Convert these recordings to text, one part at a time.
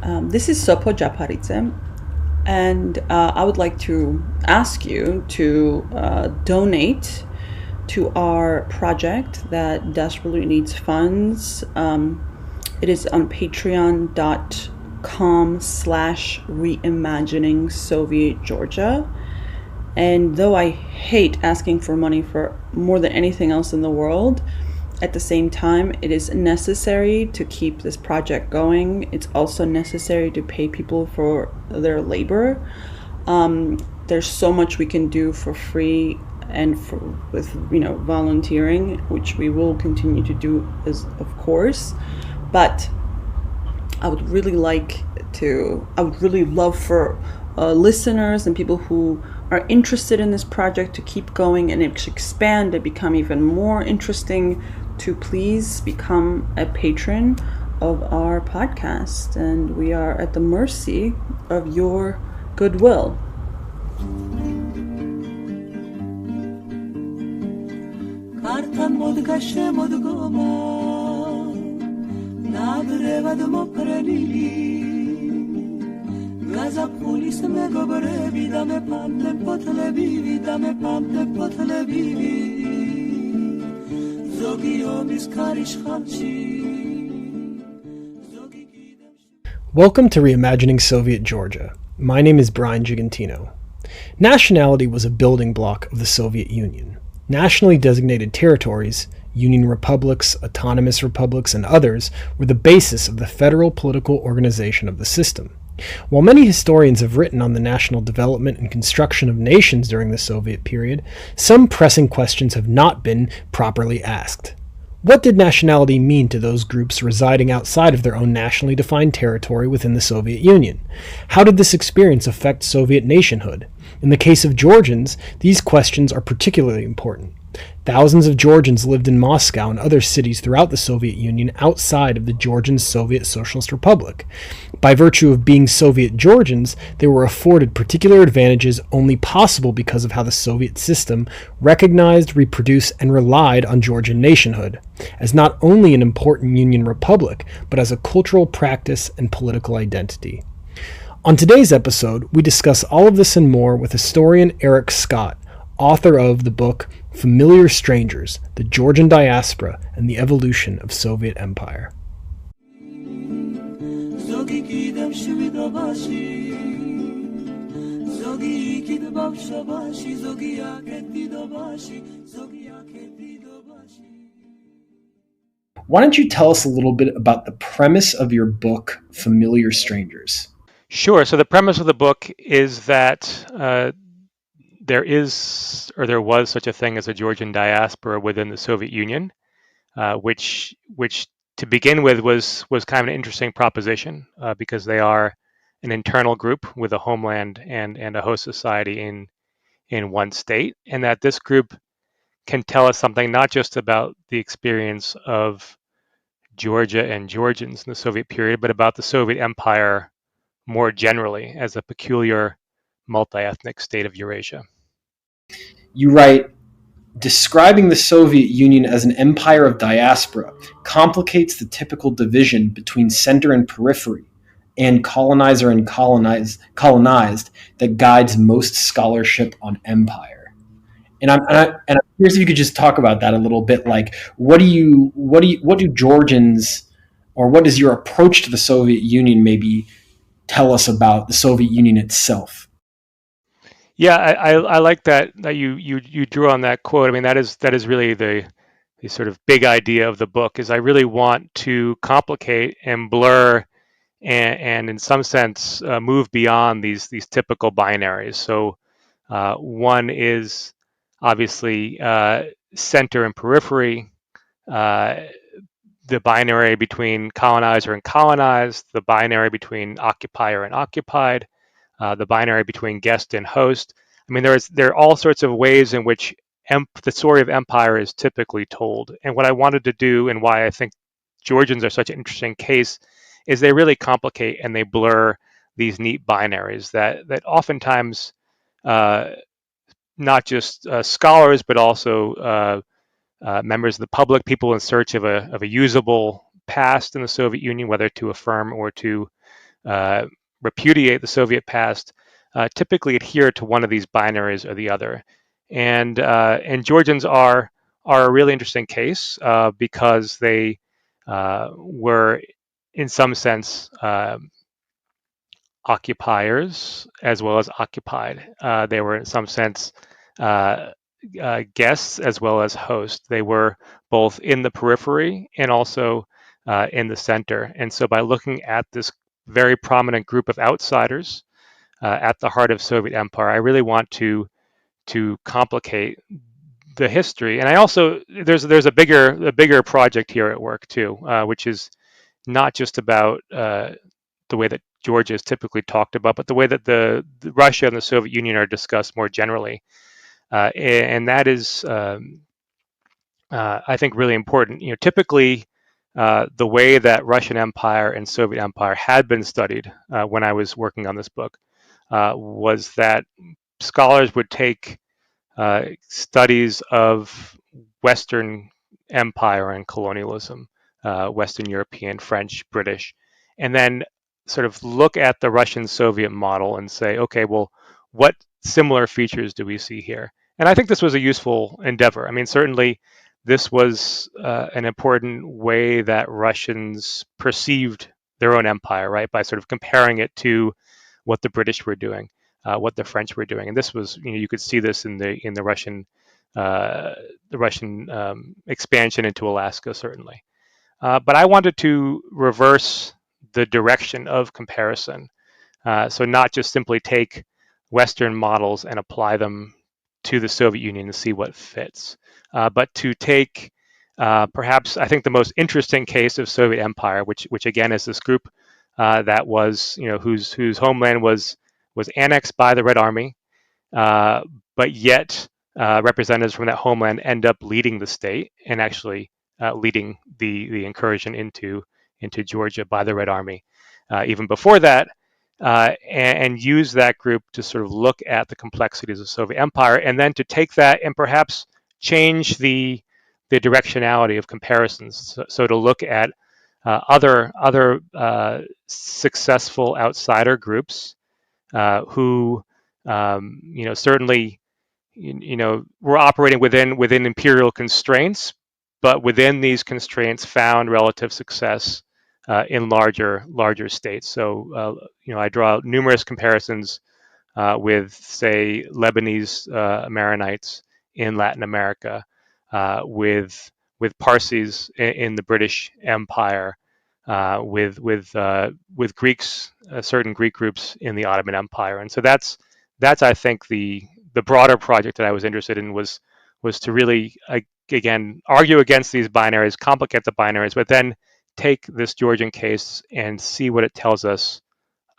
This is Sopo Japaridze, and I would like to ask you to donate to our project that desperately needs funds. It is on patreon.com/reimagining Soviet Georgia. And though I hate asking for money for more than anything else in the world, at the same time, it is necessary to keep this project going. It's also necessary to pay people for their labor. There's so much we can do for free and with volunteering, which we will continue to do, of course. But I would really love for listeners and people who are interested in this project to keep going and expand and become even more interesting, to please become a patron of our podcast. And we are at the mercy of your goodwill. Welcome to Reimagining Soviet Georgia. My name is Brian Gigantino. Nationality was a building block of the Soviet Union. Nationally designated territories, Union republics, autonomous republics, and others were the basis of the federal political organization of the system. While many historians have written on the national development and construction of nations during the Soviet period, some pressing questions have not been properly asked. What did nationality mean to those groups residing outside of their own nationally defined territory within the Soviet Union? How did this experience affect Soviet nationhood? In the case of Georgians, these questions are particularly important. Thousands of Georgians lived in Moscow and other cities throughout the Soviet Union outside of the Georgian Soviet Socialist Republic. By virtue of being Soviet Georgians, they were afforded particular advantages only possible because of how the Soviet system recognized, reproduced, and relied on Georgian nationhood, as not only an important Union republic, but as a cultural practice and political identity. On today's episode, we discuss all of this and more with historian Erik Scott, author of the book Familiar Strangers, the Georgian Diaspora and the Evolution of Soviet Empire. Why don't you tell us a little bit about the premise of your book, Familiar Strangers? Sure. So the premise of the book is that there was such a thing as a Georgian diaspora within the Soviet Union, which to begin with was kind of an interesting proposition because they are an internal group with a homeland and a host society in one state, and that this group can tell us something not just about the experience of Georgia and Georgians in the Soviet period, but about the Soviet Empire more generally as a peculiar multi-ethnic state of Eurasia. You write, describing the Soviet Union as an empire of diaspora complicates the typical division between center and periphery, and colonizer and colonized that guides most scholarship on empire. And I'm curious if you could just talk about that a little bit. Like, what do Georgians, or what does your approach to the Soviet Union maybe tell us about the Soviet Union itself? Yeah, I like that you drew on that quote. I mean, that is really the sort of big idea of the book. Is I really want to complicate and blur and in some sense move beyond these typical binaries. So one is obviously center and periphery, the binary between colonizer and colonized, the binary between occupier and occupied, the binary between guest and host. I mean, there are all sorts of ways in which the story of empire is typically told. And what I wanted to do, and why I think Georgians are such an interesting case, is they really complicate and they blur these neat binaries that oftentimes not just scholars, but also members of the public, people in search of a usable past in the Soviet Union, whether to affirm or to repudiate the Soviet past typically adhere to one of these binaries or the other. And Georgians are a really interesting case because they were, in some sense, occupiers as well as occupied. They were, in some sense, guests as well as hosts. They were both in the periphery and also in the center. And so, by looking at this very prominent group of outsiders at the heart of Soviet empire, I really want to complicate the history. And I also there's a bigger project here at work too, which is not just about the way that Georgia is typically talked about, but the way that the Russia and the Soviet Union are discussed more generally, and that is, I think, really important. Typically, the way that Russian Empire and Soviet Empire had been studied when I was working on this book was that scholars would take studies of Western empire and colonialism, Western European, French, British, and then sort of look at the Russian Soviet model and say, okay, well, what similar features do we see here? And I think this was a useful endeavor. I mean, certainly this was an important way that Russians perceived their own empire, right, by sort of comparing it to what the British were doing, what the French were doing, and this was, you could see this in the Russian expansion into Alaska, certainly. But I wanted to reverse the direction of comparison, so not just simply take Western models and apply them to the Soviet Union and see what fits, but to take perhaps, I think, the most interesting case of Soviet Empire, which again is this group that was, whose homeland was annexed by the Red Army, but yet representatives from that homeland end up leading the state and actually leading the incursion into Georgia by the Red Army. Even before that, and use that group to sort of look at the complexities of Soviet Empire, and then to take that and perhaps change the directionality of comparisons. So to look at other successful outsider groups who certainly were operating within imperial constraints, but within these constraints found relative success in larger states. So I draw numerous comparisons with, say, Lebanese Maronites in Latin America, with Parsis in the British Empire, with Greeks, certain Greek groups in the Ottoman Empire, and so that's I think the broader project that I was interested in was to really again argue against these binaries, complicate the binaries, but then take this Georgian case and see what it tells us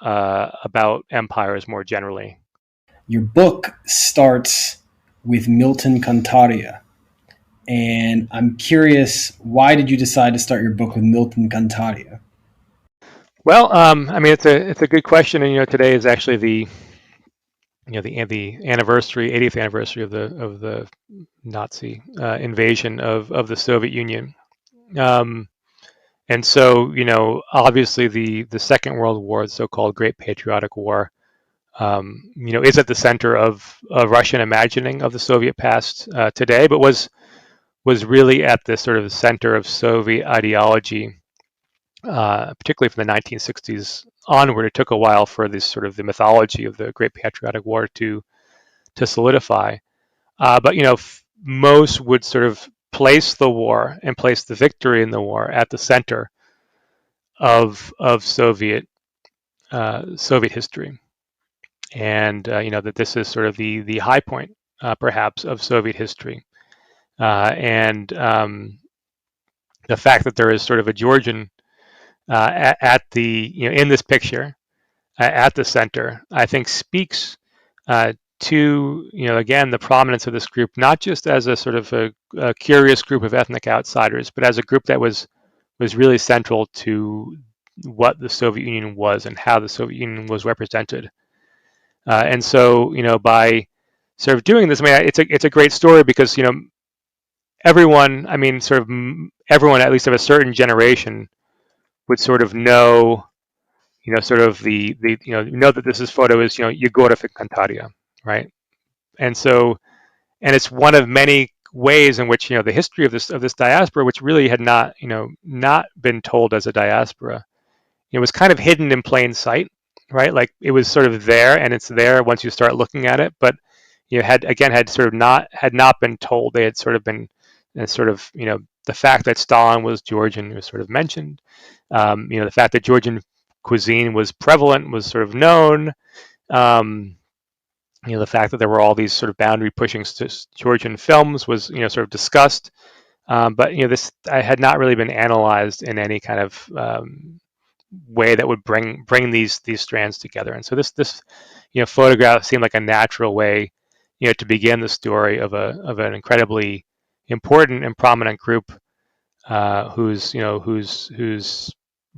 about empires more generally. Your book starts with Milton Kontaria, and I'm curious, why did you decide to start your book with Milton Kontaria? Well, I mean, it's a good question, and today is actually the anniversary, 80th anniversary of the Nazi invasion of the Soviet Union, and so obviously the Second World War, the so-called Great Patriotic War, is at the center of Russian imagining of the Soviet past today, but was really at the sort of center of Soviet ideology, particularly from the 1960s onward. It took a while for this sort of the mythology of the Great Patriotic War to solidify. But most would sort of place the war and place the victory in the war at the center of Soviet history, and that this is sort of the high point, perhaps, of Soviet history, and the fact that there is sort of a Georgian at the in this picture at the center, I think speaks to again the prominence of this group, not just as a sort of a curious group of ethnic outsiders, but as a group that was really central to what the Soviet Union was and how the Soviet Union was represented. And so by sort of doing this, I mean, it's a great story because everyone, I mean, sort of everyone, at least of a certain generation, would sort of know sort of the that this is photo is Yegorov and Kontaria, right? And so, and it's one of many ways in which the history of this diaspora, which really had not been told as a diaspora, it was kind of hidden in plain sight, right? Like it was sort of there, and it's there once you start looking at it, but had sort of not been told. They had sort of been sort of the fact that Stalin was Georgian was sort of mentioned. The fact that Georgian cuisine was prevalent was sort of known. The fact that there were all these sort of boundary pushing Georgian films was sort of discussed. But this had not really been analyzed in any kind of way that would bring these strands together. And so this photograph seemed like a natural way to begin the story of an incredibly important and prominent group whose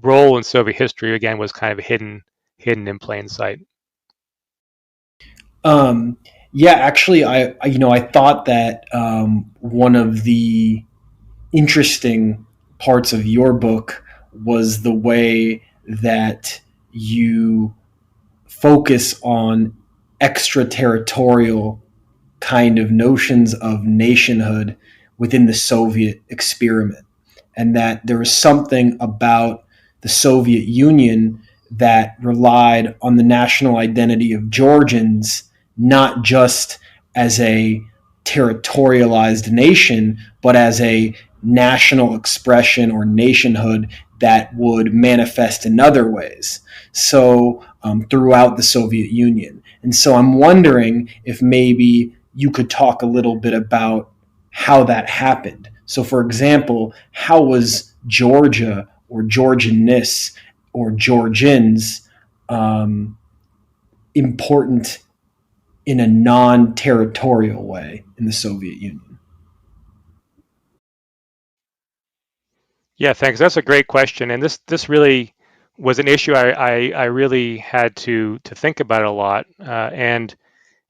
role in Soviet history again was kind of hidden in plain sight. Yeah, actually, I thought that one of the interesting parts of your book was the way that you focus on extraterritorial kind of notions of nationhood within the Soviet experiment, and that there was something about the Soviet Union that relied on the national identity of Georgians not just as a territorialized nation, but as a national expression or nationhood that would manifest in other ways. So throughout the Soviet Union. And so I'm wondering if maybe you could talk a little bit about how that happened. So, for example, how was Georgia or Georgianness or Georgians important in a non-territorial way in the Soviet Union? Yeah, thanks. That's a great question, and this really was an issue I really had to think about a lot, and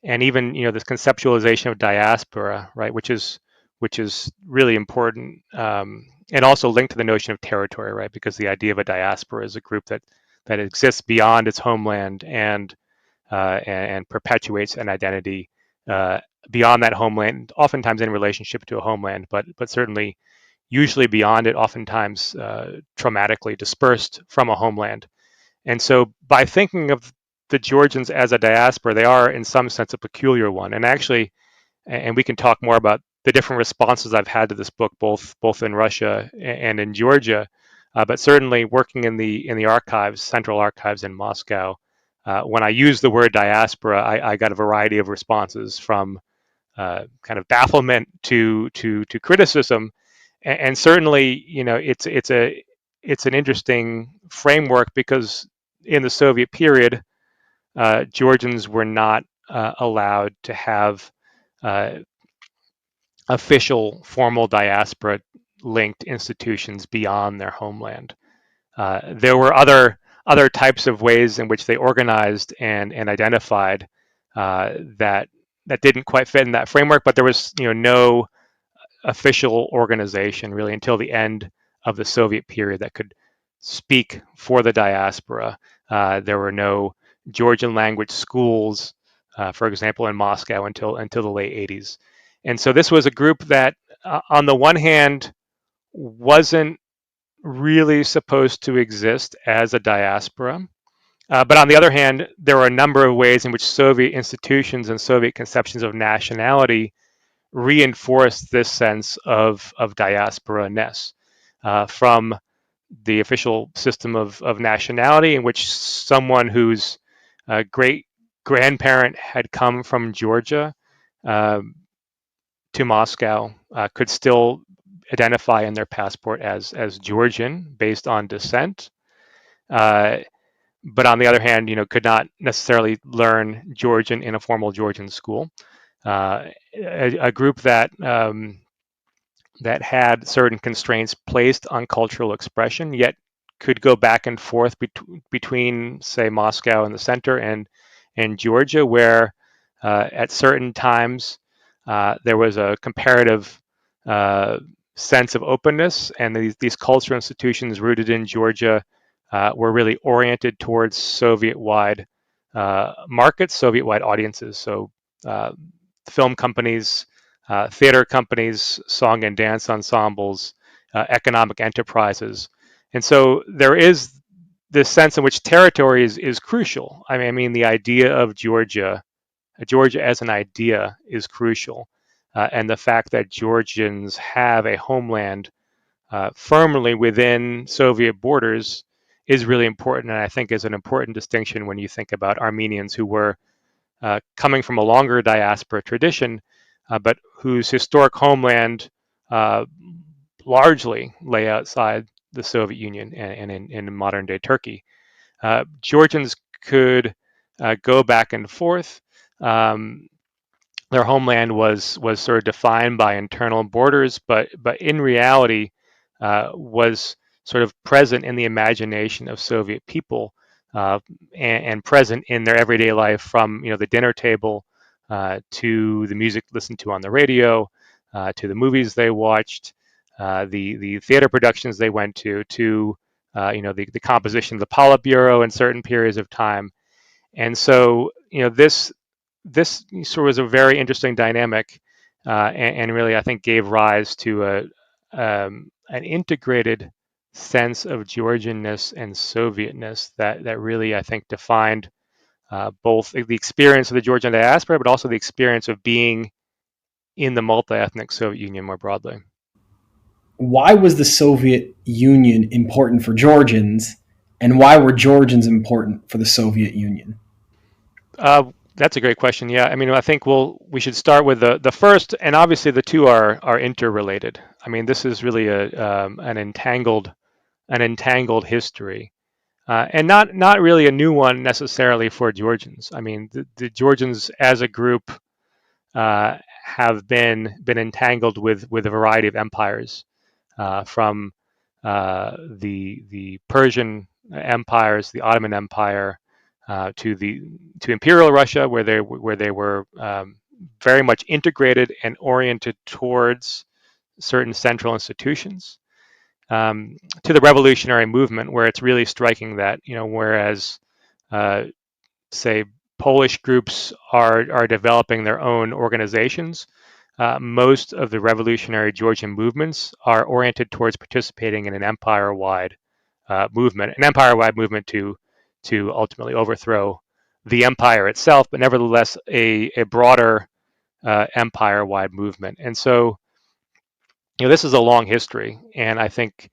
even this conceptualization of diaspora, right, which is really important, and also linked to the notion of territory, right, because the idea of a diaspora is a group that exists beyond its homeland and perpetuates an identity beyond that homeland, oftentimes in relationship to a homeland, but certainly usually beyond it, oftentimes traumatically dispersed from a homeland. And so by thinking of the Georgians as a diaspora, they are in some sense a peculiar one. And actually, and we can talk more about the different responses I've had to this book, both in Russia and in Georgia, but certainly working in the archives, central archives in Moscow. When I used the word diaspora, I got a variety of responses from kind of bafflement to criticism, and certainly it's an interesting framework because in the Soviet period, Georgians were not allowed to have official formal diaspora linked institutions beyond their homeland. There were other types of ways in which they organized and identified that didn't quite fit in that framework, but there was no official organization really until the end of the Soviet period that could speak for the diaspora. There were no Georgian language schools, for example, in Moscow until the late 80s. And so this was a group that, on the one hand, wasn't really supposed to exist as a diaspora. But on the other hand, there were a number of ways in which Soviet institutions and Soviet conceptions of nationality reinforced this sense of diaspora-ness from the official system of nationality, in which someone whose great grandparent had come from Georgia to Moscow could still identify in their passport as Georgian based on descent. But on the other hand, could not necessarily learn Georgian in a formal Georgian school. A group that that had certain constraints placed on cultural expression, yet could go back and forth between, say, Moscow in the center and Georgia, where at certain times there was a comparative sense of openness, and these cultural institutions rooted in Georgia were really oriented towards Soviet-wide markets, Soviet-wide audiences. So film companies, theater companies, song and dance ensembles, economic enterprises. And so there is this sense in which territory is crucial. I mean, the idea of Georgia as an idea is crucial. And the fact that Georgians have a homeland firmly within Soviet borders is really important, and I think is an important distinction when you think about Armenians who were coming from a longer diaspora tradition, but whose historic homeland largely lay outside the Soviet Union and in modern day Turkey. Georgians could go back and forth. Their homeland was sort of defined by internal borders, but in reality was sort of present in the imagination of Soviet people and present in their everyday life, from the dinner table to the music listened to on the radio, to the movies they watched, the theater productions they went to the composition of the Politburo in certain periods of time. And so this sort of was a very interesting dynamic, and really I think gave rise to an integrated sense of Georgianness and Sovietness that really I think defined both the experience of the Georgian diaspora, but also the experience of being in the multi-ethnic Soviet Union more broadly. Why was the Soviet Union important for Georgians, and why were Georgians important for the Soviet Union? That's a great question. Yeah, I mean, I think we should start with the first, and obviously the two are interrelated. I mean, this is really an entangled history, and not really a new one necessarily for Georgians. I mean, the Georgians as a group have been entangled with a variety of empires, from the Persian empires, the Ottoman Empire, to Imperial Russia, where they were very much integrated and oriented towards certain central institutions, to the revolutionary movement, where it's really striking that whereas say Polish groups are developing their own organizations, most of the revolutionary Georgian movements are oriented towards participating in an empire-wide movement to ultimately overthrow the empire itself, but nevertheless a broader empire-wide movement. And so, this is a long history, and I think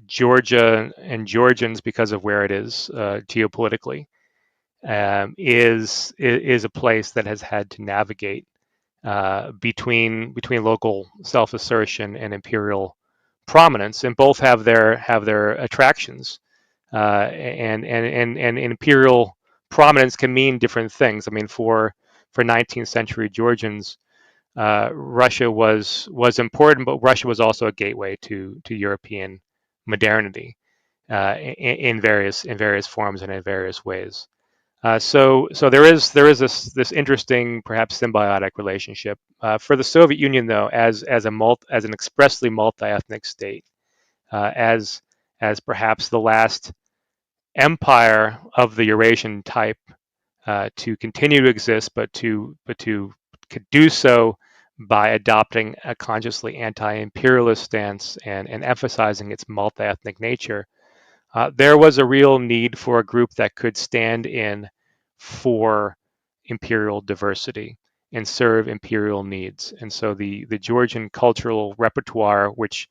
Georgia and Georgians, because of where it is geopolitically, is a place that has had to navigate between local self-assertion and imperial prominence, and both have their attractions. And imperial prominence can mean different things. I mean, for 19th century Georgians, Russia was important, but Russia was also a gateway to European modernity in various forms and in various ways. So there is this interesting, perhaps symbiotic relationship for the Soviet Union, though, as an expressly multi-ethnic state, as perhaps the last empire of the Eurasian type to continue to exist, but to do so by adopting a consciously anti-imperialist stance and emphasizing its multi-ethnic nature. There was a real need for a group that could stand in for imperial diversity and serve imperial needs. And so the Georgian cultural repertoire, which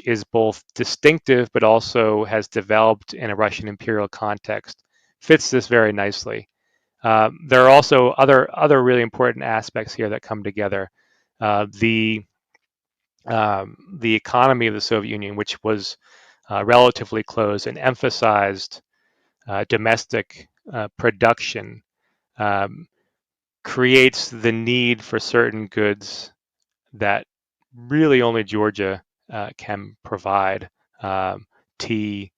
is both distinctive but also has developed in a Russian imperial context, fits this very nicely. There are also other really important aspects here that come together. The economy of the Soviet Union, which was relatively closed and emphasized domestic production, creates the need for certain goods that really only Georgia can provide: tea,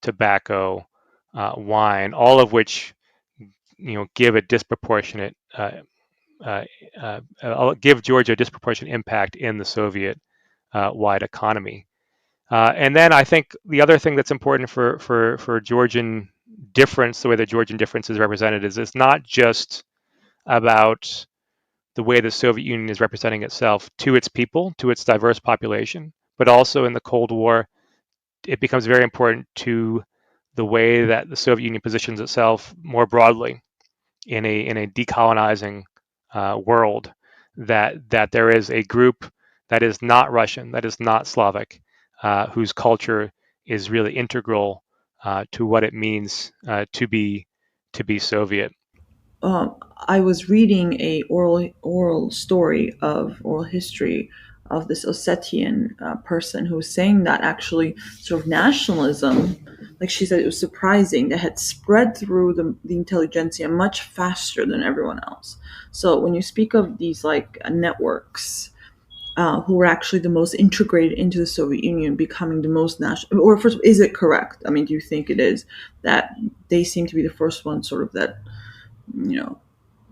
tobacco, wine, all of which give a disproportionate give Georgia a disproportionate impact in the Soviet wide economy. And then I think the other thing that's important for Georgian difference, the way the Georgian difference is represented, is it's not just about the way the Soviet Union is representing itself to its people, to its diverse population, but also in the Cold War, it becomes very important to the way that the Soviet Union positions itself more broadly in a decolonizing world. That there is a group that is not Russian, that is not Slavic, whose culture is really integral to what it means to be Soviet. I was reading a oral story of oral history of this Ossetian person who was saying that actually sort of nationalism, like she said, it was surprising that had spread through the intelligentsia much faster than everyone else. So when you speak of these like networks who were actually the most integrated into the Soviet Union, becoming the most national. Or first, is it correct? I mean, do you think it is that they seem to be the first ones, sort of that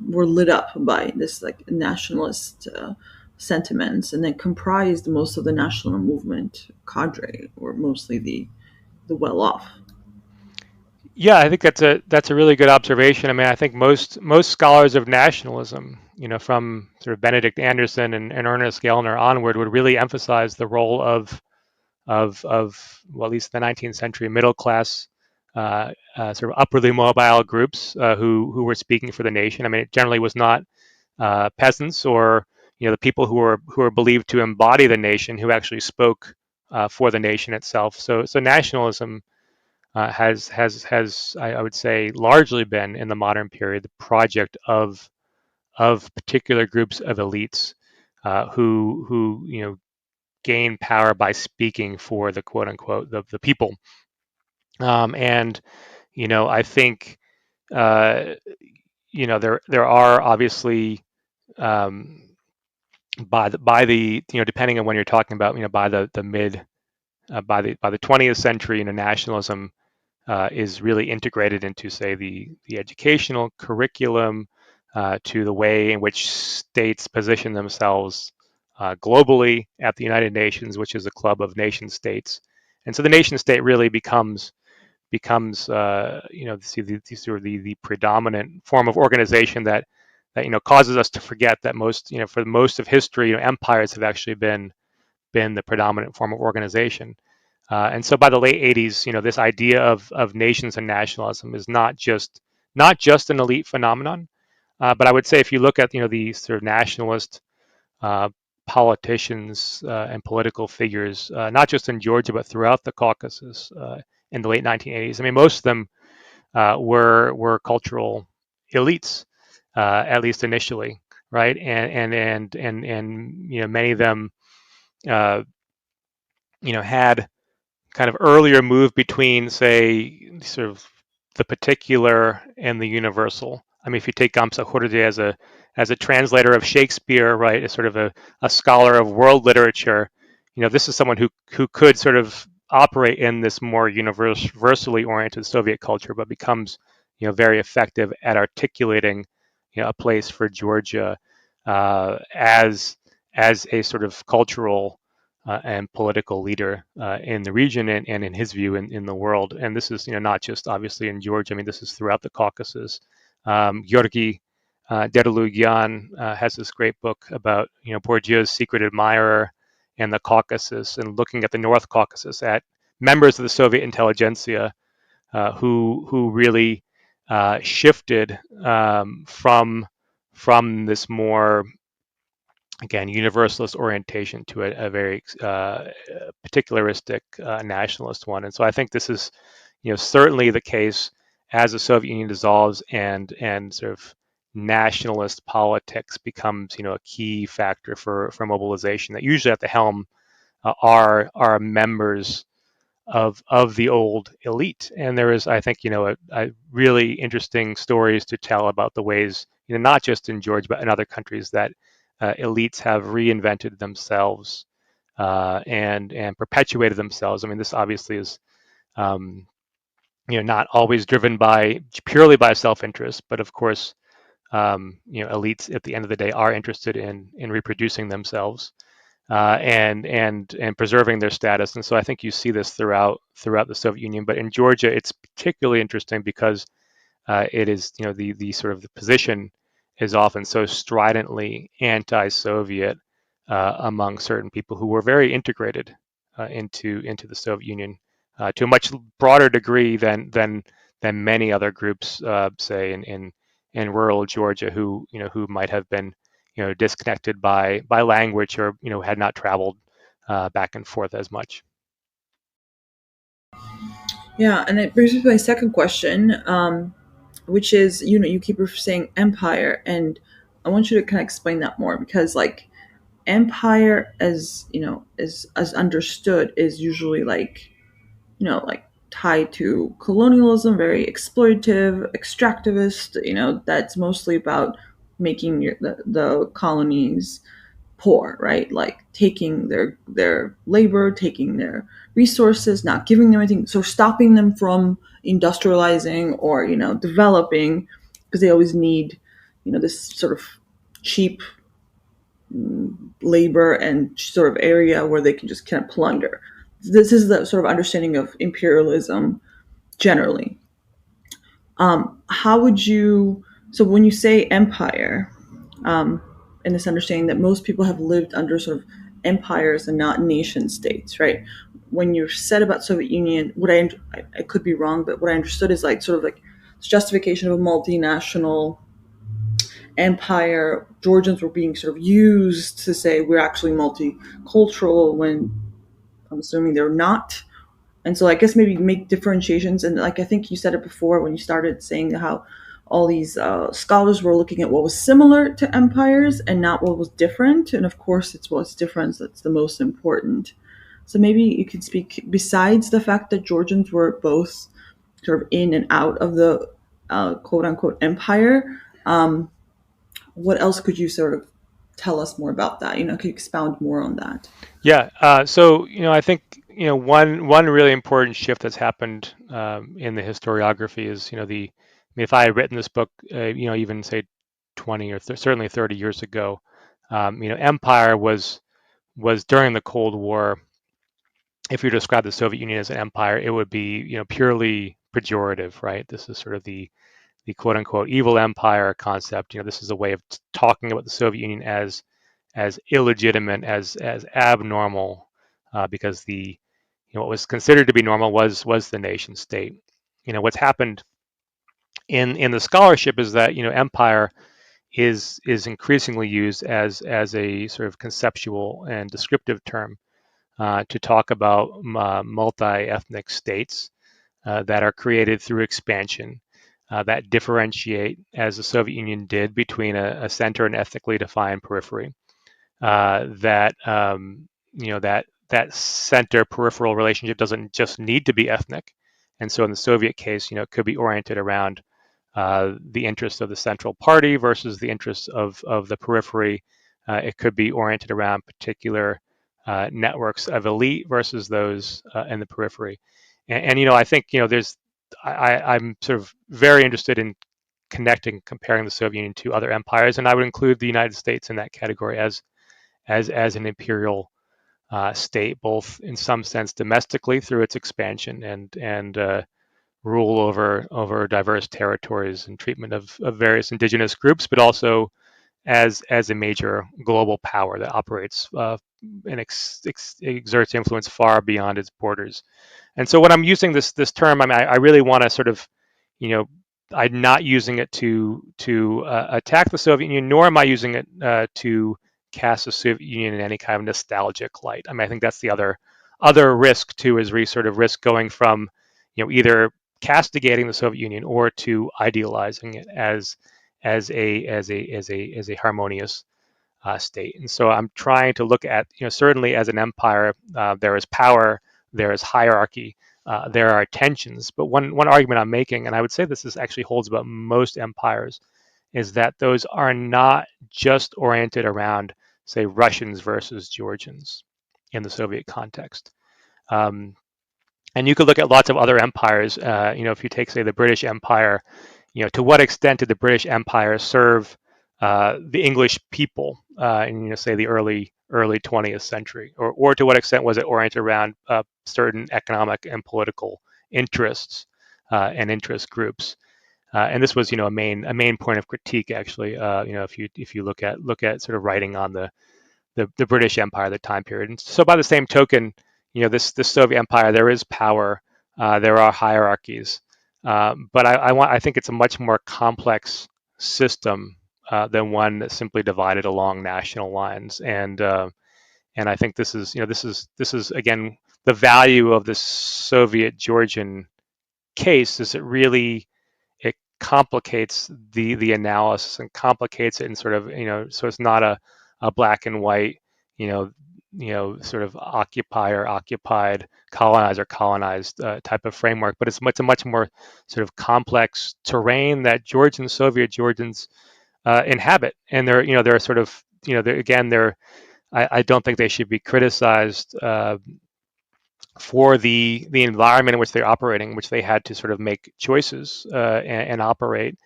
were lit up by this like nationalist sentiments, and then comprised most of the national movement cadre, or mostly the well-off? Yeah, I think that's a really good observation. I mean, I think most scholars of nationalism, from sort of Benedict Anderson and Ernest Gellner onward, would really emphasize the role of well, at least the 19th century middle class, sort of upwardly mobile groups who were speaking for the nation. I mean, it generally was not peasants or the people who were believed to embody the nation who actually spoke for the nation itself. So nationalism has I would say largely been in the modern period the project of particular groups of elites who gain power by speaking for the quote unquote the people. And I think there are obviously um, by the depending on when you're talking about by the mid by the 20th century, nationalism is really integrated into, say, the educational curriculum, to the way in which states position themselves globally at the United Nations, which is a club of nation states. And so the nation state really becomes the predominant form of organization that causes us to forget that for most of history, empires have actually been the predominant form of organization. And so by the late 80s, this idea of nations and nationalism is not just an elite phenomenon, but I would say if you look at the sort of nationalist uh, politicians and political figures, not just in Georgia but throughout the Caucasus in the late 1980s, I mean most of them were cultural elites, at least initially, right? And many of them uh, had kind of earlier move between, say, sort of the particular and the universal. I mean, if you take Gamsa Khurdi as a translator of Shakespeare, right, as sort of a scholar of world literature, this is someone who could sort of operate in this more universally oriented Soviet culture, but becomes very effective at articulating a place for Georgia as a sort of cultural and political leader in the region and in his view in the world. And this is not just obviously in Georgia. I mean, this is throughout the Caucasus. Georgi Derulugyan has this great book about Bourdieu's secret admirer and the Caucasus, and looking at the North Caucasus at members of the Soviet intelligentsia who really shifted from this more, again, universalist orientation to a very particularistic nationalist one. And so I think this is, certainly the case as the Soviet Union dissolves and sort of nationalist politics becomes, a key factor for mobilization. That usually at the helm are members of the old elite. And there is, I think, a really interesting stories to tell about the ways, not just in Georgia but in other countries, that elites have reinvented themselves and perpetuated themselves. I mean, this obviously is not always driven purely by self-interest, but of course, elites at the end of the day are interested in reproducing themselves. and preserving their status. And so I think you see this throughout the Soviet Union. But in Georgia, it's particularly interesting because it is, the sort of the position is often so stridently anti-Soviet among certain people who were very integrated into the Soviet Union to a much broader degree than many other groups, say in rural Georgia, who might have been disconnected by language, or had not traveled back and forth as much. Yeah, and it brings me to my second question, which is, you keep saying empire, and I want you to kind of explain that more, because like empire, as as understood, is usually like like tied to colonialism, very exploitative, extractivist. That's mostly about making the colonies poor, right? Like taking their labor, taking their resources, not giving them anything, so stopping them from industrializing or developing, because they always need this sort of cheap labor and sort of area where they can just kind of plunder. This is the sort of understanding of imperialism generally. How would you? So when you say empire, um, and this understanding that most people have lived under sort of empires and not nation states, right? When you're said about Soviet Union, I could be wrong, but what I understood is like sort of like justification of a multinational empire. Georgians were being sort of used to say we're actually multicultural when I'm assuming they're not. And so I guess maybe make differentiations. And like I think you said it before when you started saying how all these scholars were looking at what was similar to empires and not what was different. And of course, it's what's different that's the most important. So maybe you could speak, besides the fact that Georgians were both sort of in and out of the quote unquote empire. What else could you sort of tell us more about that? Could you expound more on that? Yeah. So I think one really important shift that's happened in the historiography is if I had written this book, even say 20 or certainly 30 years ago, empire was during the Cold War. If you describe the Soviet Union as an empire, it would be purely pejorative, right? This is sort of the quote unquote evil empire concept. This is a way of talking about the Soviet Union as illegitimate, as abnormal, because what was considered to be normal was the nation state. What's happened in the scholarship is that empire is increasingly used as a sort of conceptual and descriptive term to talk about multi-ethnic states that are created through expansion, that differentiate, as the Soviet Union did, between a center and ethnically defined periphery. That that center peripheral relationship doesn't just need to be ethnic, and so in the Soviet case, it could be oriented around the interests of the central party versus the interests of the periphery. It could be oriented around particular networks of elite versus those in the periphery. And I think I'm sort of very interested in comparing the Soviet Union to other empires, and I would include the United States in that category as an imperial state, both in some sense domestically through its expansion and rule over diverse territories and treatment of various indigenous groups, but also as a major global power that operates and exerts influence far beyond its borders. And so when I'm using this term, I really want to sort of, I'm not using it to attack the Soviet Union, nor am I using it to cast the Soviet Union in any kind of nostalgic light. I think that's the other risk too, is we sort of risk going from, either castigating the Soviet Union or to idealizing it as a harmonious state. And so I'm trying to look at, certainly as an empire, there is power, there is hierarchy, there are tensions. But one argument I'm making, and I would say this actually holds about most empires, is that those are not just oriented around, say, Russians versus Georgians in the Soviet context. And you could look at lots of other empires. If you take, say, the British Empire, to what extent did the British Empire serve the English people in, say, the early early 20th century, or to what extent was it oriented around certain economic and political interests and interest groups? And this was, a main point of critique, actually. If you look at sort of writing on the British Empire, the time period. And so, by the same token, this Soviet Empire, there is power, there are hierarchies, but I think it's a much more complex system than one that's simply divided along national lines. And I think this is again the value of the Soviet Georgian case is it complicates the analysis and complicates it in sort of so it's not a black and white you know sort of occupier occupied colonizer colonized type of framework, but it's a much more sort of complex terrain that Georgian Soviet Georgians inhabit, and they're sort of I don't think they should be criticized for the environment in which they're operating, in which they had to sort of make choices and operate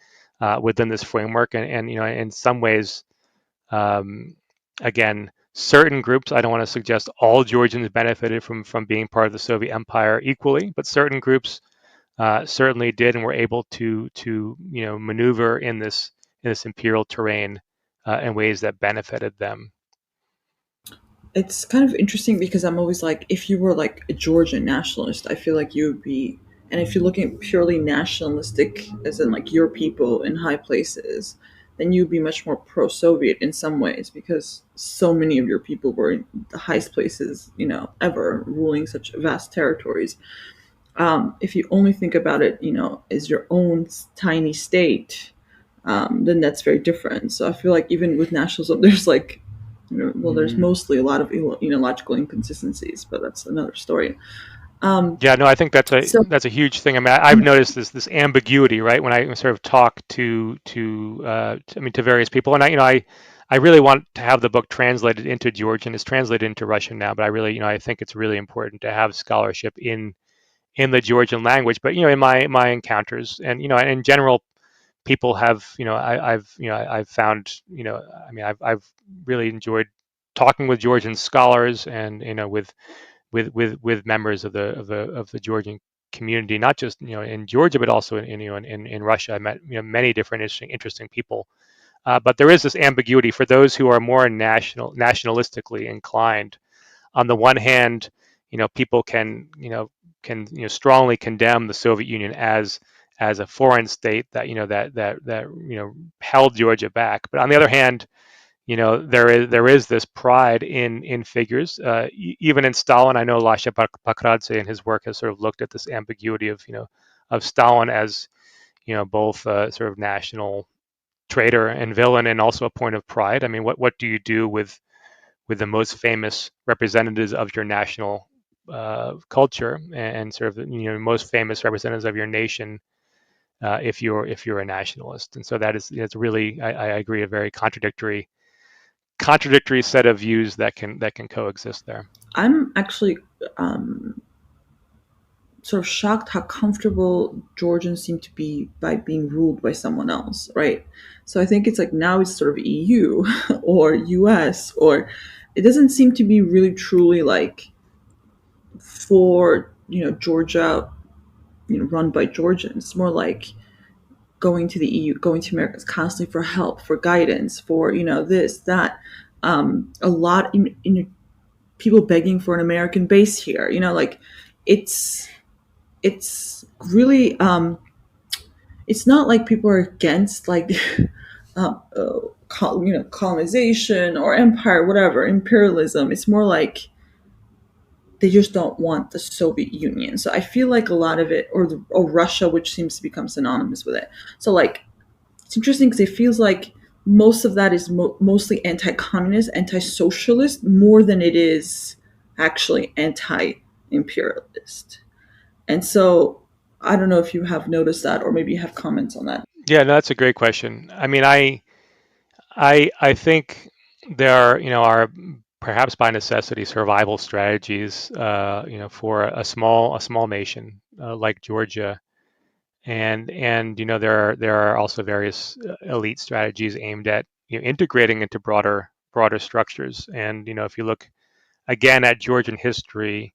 within this framework. And in some ways, again, certain groups, I don't want to suggest all Georgians benefited from being part of the Soviet Empire equally, but certain groups certainly did and were able to maneuver in this imperial terrain in ways that benefited them. It's kind of interesting because I'm always like, if you were like a Georgian nationalist, I feel like you would be, and if you're looking purely nationalistic, as in like your people in high places, then you'd be much more pro-Soviet in some ways because so many of your people were in the highest places, ever, ruling such vast territories. If you only think about it, as your own tiny state, then that's very different. So I feel like even with nationalism, there's like, there's mostly a lot of logical inconsistencies, but that's another story. Yeah, no, I think that's So a huge thing. I mean, I've noticed this ambiguity, right? When I sort of talk to various people, and I really want to have the book translated into Georgian. It's translated into Russian now, but I really, I think it's really important to have scholarship in the Georgian language. But in my encounters, and in general, people have, I've found, I've really enjoyed talking with Georgian scholars and with members of the Georgian community, not just in Georgia, but also in Russia. I met many different interesting people. But there is this ambiguity for those who are more nationalistically inclined. On the one hand, people can strongly condemn the Soviet Union as a foreign state that held Georgia back. But on the other hand, there is this pride in figures. Even in Stalin, I know Lasha Pakradze in his work has sort of looked at this ambiguity of Stalin as both a sort of national traitor and villain, and also a point of pride. I mean, what do you do with the most famous representatives of your national culture and sort of most famous representatives of your nation if you're a nationalist? And so it's really, I agree, a very contradictory set of views that can coexist there. I'm actually sort of shocked how comfortable Georgians seem to be by being ruled by someone else, right? So I think it's like now it's sort of EU or US, or it doesn't seem to be really truly like for Georgia, run by Georgians. It's more like going to the EU, going to America constantly for help, for guidance, for this, that. A lot in people begging for an American base here. Like it's really it's not like people are against like colonization or empire, whatever, imperialism. It's more like they just don't want the Soviet Union. So I feel like a lot of it, or Russia, which seems to become synonymous with it. So like it's interesting because it feels like most of that is mostly anti-communist, anti-socialist, more than it is actually anti-imperialist. And so I don't know if you have noticed that, or maybe you have comments on that. Yeah, no, that's a great question. I mean, I think there are perhaps by necessity survival strategies, for a small nation like Georgia, and there are also various elite strategies aimed at integrating into broader broader structures. And if you look again at Georgian history,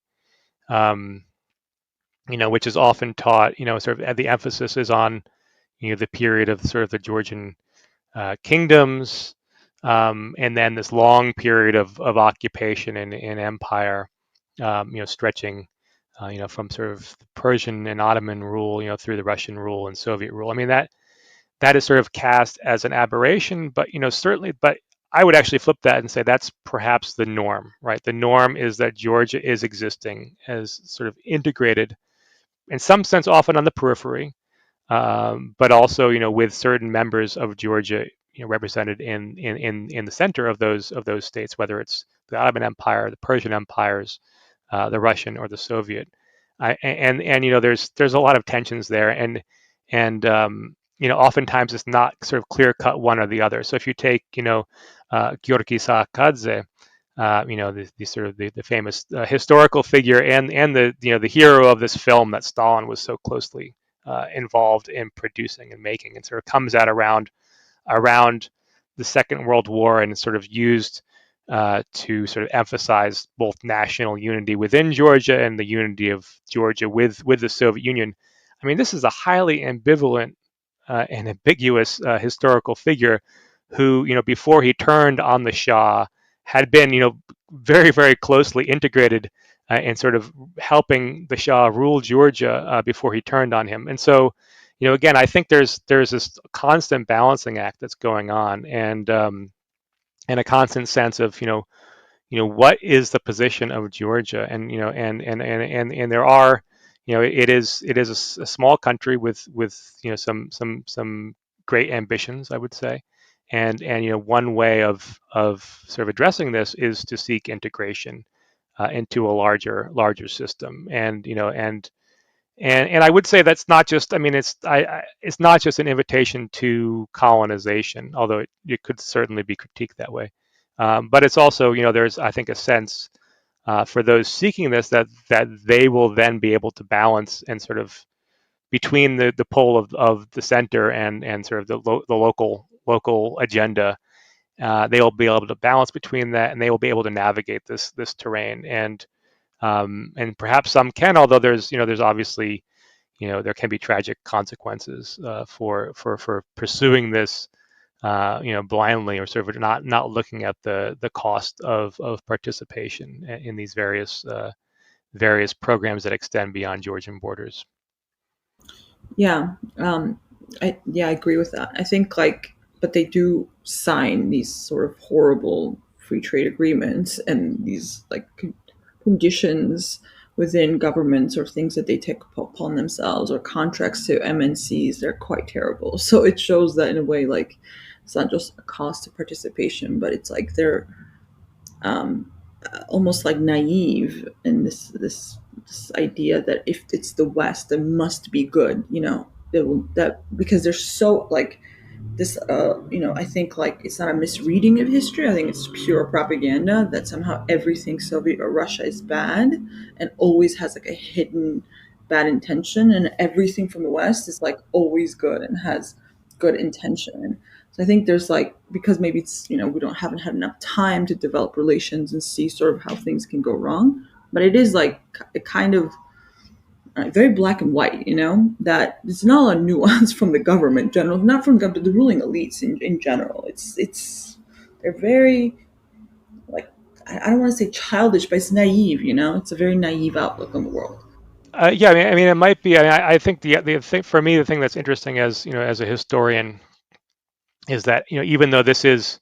which is often taught, sort of the emphasis is on the period of sort of the Georgian kingdoms, and then this long period of occupation and empire, stretching, from sort of Persian and Ottoman rule, through the Russian rule and Soviet rule. I mean, that is sort of cast as an aberration, but certainly, but I would actually flip that and say that's perhaps the norm, right? The norm is that Georgia is existing as sort of integrated, in some sense, often on the periphery, but also with certain members of Georgia represented in the center of those states, whether it's the Ottoman Empire, the Persian empires, the Russian or the Soviet. And there's a lot of tensions there, and oftentimes it's not sort of clear cut one or the other. So if you take Georgi Sakadze, the sort of the famous historical figure and the hero of this film that Stalin was so closely involved in producing and making, and sort of comes out around the Second World War, and sort of used to sort of emphasize both national unity within Georgia and the unity of Georgia with the Soviet Union. I mean, this is a highly ambivalent and ambiguous historical figure who, before he turned on the Shah, had been, very, very closely integrated and sort of helping the Shah rule Georgia before he turned on him. And so, again, I think there's this constant balancing act that's going on, and a constant sense of, what is the position of Georgia, and and there are, it is a small country with some great ambitions, I would say, and one way of sort of addressing this is to seek integration into a larger system, and I would say that's not just, I mean, it's not just an invitation to colonization, although it could certainly be critiqued that way. But it's also, there's, I think, a sense for those seeking this that they will then be able to balance and sort of between the pole of the center and sort of the local agenda. They will be able to balance between that, and they will be able to navigate this terrain. And perhaps some can, although there's obviously, there can be tragic consequences for pursuing this, blindly, or sort of not looking at the cost of participation in these various programs that extend beyond Georgian borders. Yeah, I agree with that. I think but they do sign these sort of horrible free trade agreements and these conditions within governments, or things that they take upon themselves, or contracts to MNCs. They're quite terrible. So it shows that in a way, it's not just a cost of participation, but it's they're almost naive in this idea that if it's the West, it must be good. That because they're so this. I think it's not a misreading of history. I think it's pure propaganda that somehow everything Soviet or Russia is bad and always has a hidden bad intention, and everything from the West is always good and has good intention. So I think there's because maybe it's we haven't had enough time to develop relations and see sort of how things can go wrong, but it is a kind of very black and white, that there's not a lot of nuance from the government general, not from the ruling elites in general. They're very I don't want to say childish, but it's naive, it's a very naive outlook on the world. Yeah, I mean, it might be. I think the thing for me, the thing that's interesting as as a historian, is that even though this is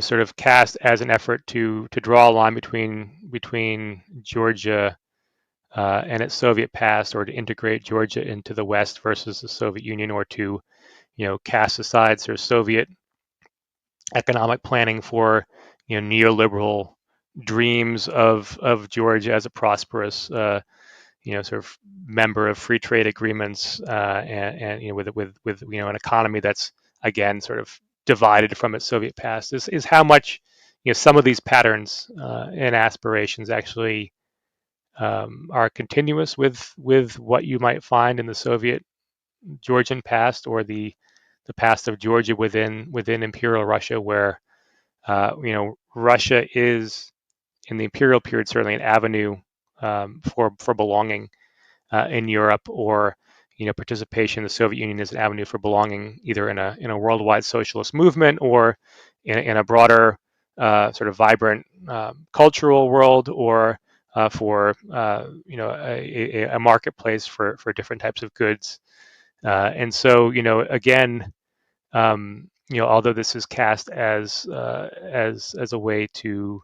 sort of cast as an effort to draw a line between Georgia and its Soviet past, or to integrate Georgia into the West versus the Soviet Union, or to cast aside sort of Soviet economic planning for neoliberal dreams of Georgia as a prosperous sort of member of free trade agreements, and with an economy that's again sort of divided from its Soviet past, is how much some of these patterns and aspirations actually are continuous with what you might find in the Soviet Georgian past, or the past of Georgia within Imperial Russia, where Russia is in the imperial period certainly an avenue for belonging in Europe, or participation in the Soviet Union is an avenue for belonging either in a worldwide socialist movement or in a broader sort of vibrant cultural world, or for a marketplace for different types of goods. And so again, although this is cast as a way to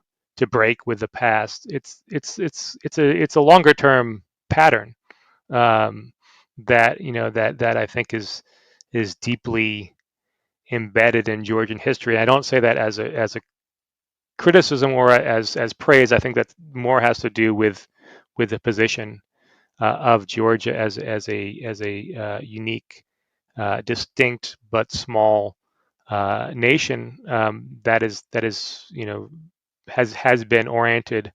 break with the past, it's a longer term pattern that I think is deeply embedded in Georgian history. I don't say that as a criticism or as praise. I think that more has to do with the position of Georgia as a unique, distinct but small nation that is has been oriented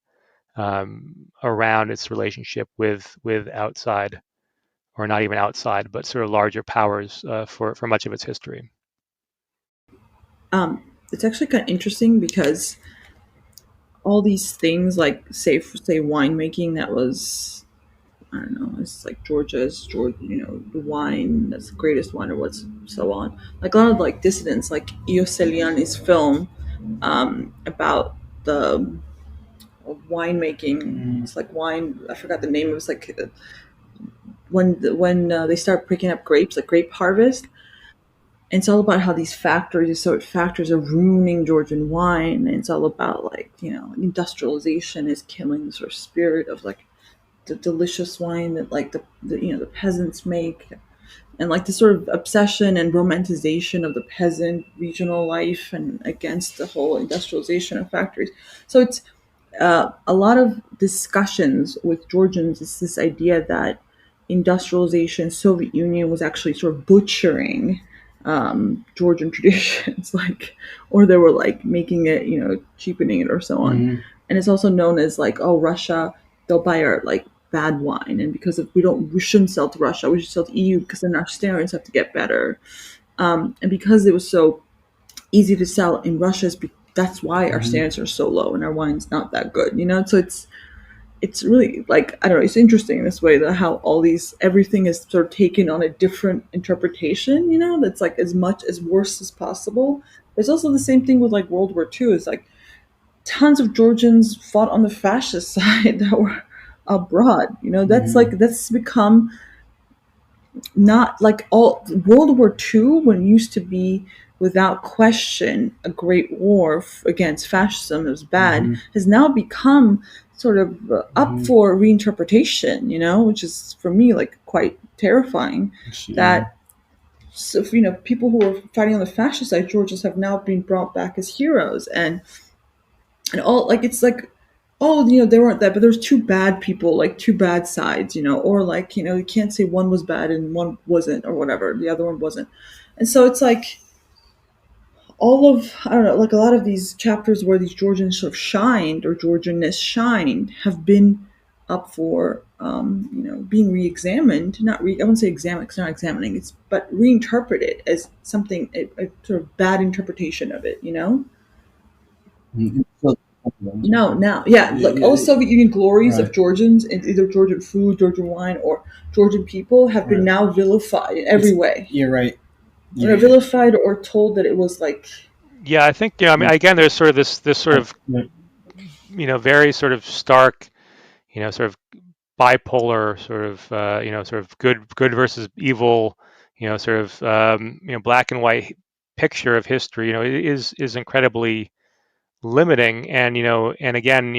around its relationship with outside, or not even outside, but sort of larger powers for much of its history. It's actually kind of interesting because all these things, like say winemaking, that was, I don't know, it's like the wine that's the greatest wine, or what's so on. Like a lot of like dissidents, like Ioseliani's film about the winemaking. It's like wine. I forgot the name. It was like when they start picking up grapes, like grape harvest. And it's all about how these factories are ruining Georgian wine. And it's all about like industrialization is killing the sort of spirit of like the delicious wine that like the peasants make, and like the sort of obsession and romanticization of the peasant regional life and against the whole industrialization of factories. So it's a lot of discussions with Georgians is this idea that industrialization, Soviet Union was actually sort of butchering Georgian traditions, like, or they were like making it, cheapening it or so on. Mm-hmm. And it's also known as like, oh, Russia, they'll buy our like bad wine, and because if we shouldn't sell to Russia, we should sell to EU because then our standards have to get better. And because it was so easy to sell in Russia, that's why our standards are so low and our wine's not that good, So it's really like, I don't know, it's interesting in this way that how everything is sort of taken on a different interpretation, that's like as much as worse as possible. But it's also the same thing with like World War II. It's like tons of Georgians fought on the fascist side that were abroad, that's like, that's become not like all World War II, when it used to be without question a great war against fascism, it was bad, has now become sort of up for reinterpretation, which is for me like quite terrifying. That so people who were fighting on the fascist side, Georgians, have now been brought back as heroes, and all like it's like, oh, they weren't that, but there's two bad people, like two bad sides, or like, you can't say one was bad and one wasn't, or whatever, the other one wasn't. And so it's like all of, I don't know, like a lot of these chapters where these Georgians sort of shined, or Georgianness shined, have been up for, being re-examined, I wouldn't say examined, because not examining, but reinterpreted as something, a sort of bad interpretation of it, now, like all Soviet Union glories of Georgians, and either Georgian food, Georgian wine, or Georgian people have been now vilified in every way. You're right. They're vilified or told that it was like. Yeah, I think I mean, again, there's sort of this sort of very sort of stark, sort of bipolar sort of sort of good versus evil, sort of black and white picture of history. Is incredibly limiting, and and again,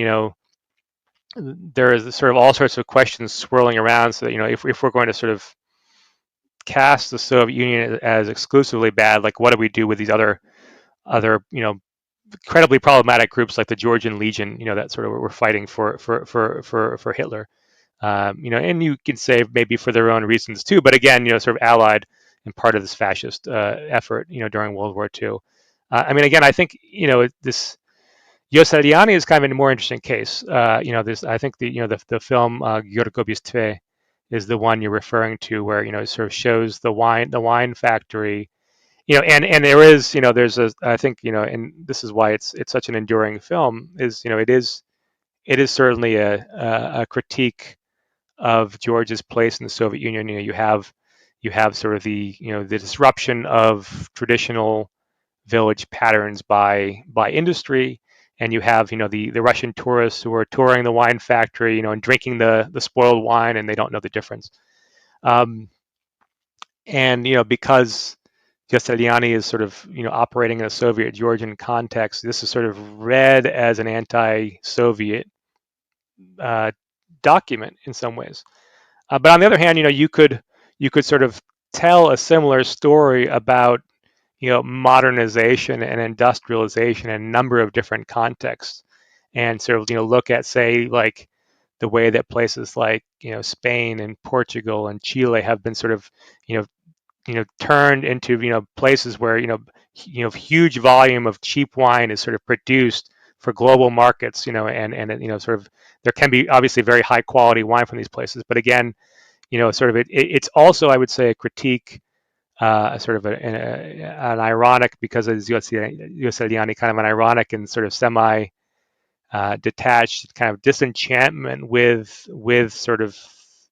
there is sort of all sorts of questions swirling around. So that, if we're going to sort of cast the Soviet Union as exclusively bad, like what do we do with these other incredibly problematic groups like the Georgian Legion, that sort of were fighting for Hitler, and you can say maybe for their own reasons too, but again, sort of allied and part of this fascist effort, during World War II. I mean, again, I think this. Ioseliani is kind of a more interesting case. This, I think the film Georgobistve is the one you're referring to, where it sort of shows the wine factory and there is, there's I think, and this is why it's such an enduring film, is, it is certainly a critique of Georgia's place in the Soviet Union. You have sort of the disruption of traditional village patterns by industry, and you have, the Russian tourists who are touring the wine factory, and drinking the spoiled wine, and they don't know the difference. Um, and because Giussaniani is sort of, operating in a Soviet Georgian context, this is sort of read as an anti-Soviet uh, document in some ways. But on the other hand, you could sort of tell a similar story about, modernization and industrialization in a number of different contexts, and sort of, look at, say, like the way that places like, Spain and Portugal and Chile have been sort of, turned into, places where, huge volume of cheap wine is sort of produced for global markets, and sort of, there can be obviously very high quality wine from these places, but again, sort of, it's also, I would say, a critique, sort of an ironic, because of Giussaniani, kind of an ironic and sort of semi detached kind of disenchantment with sort of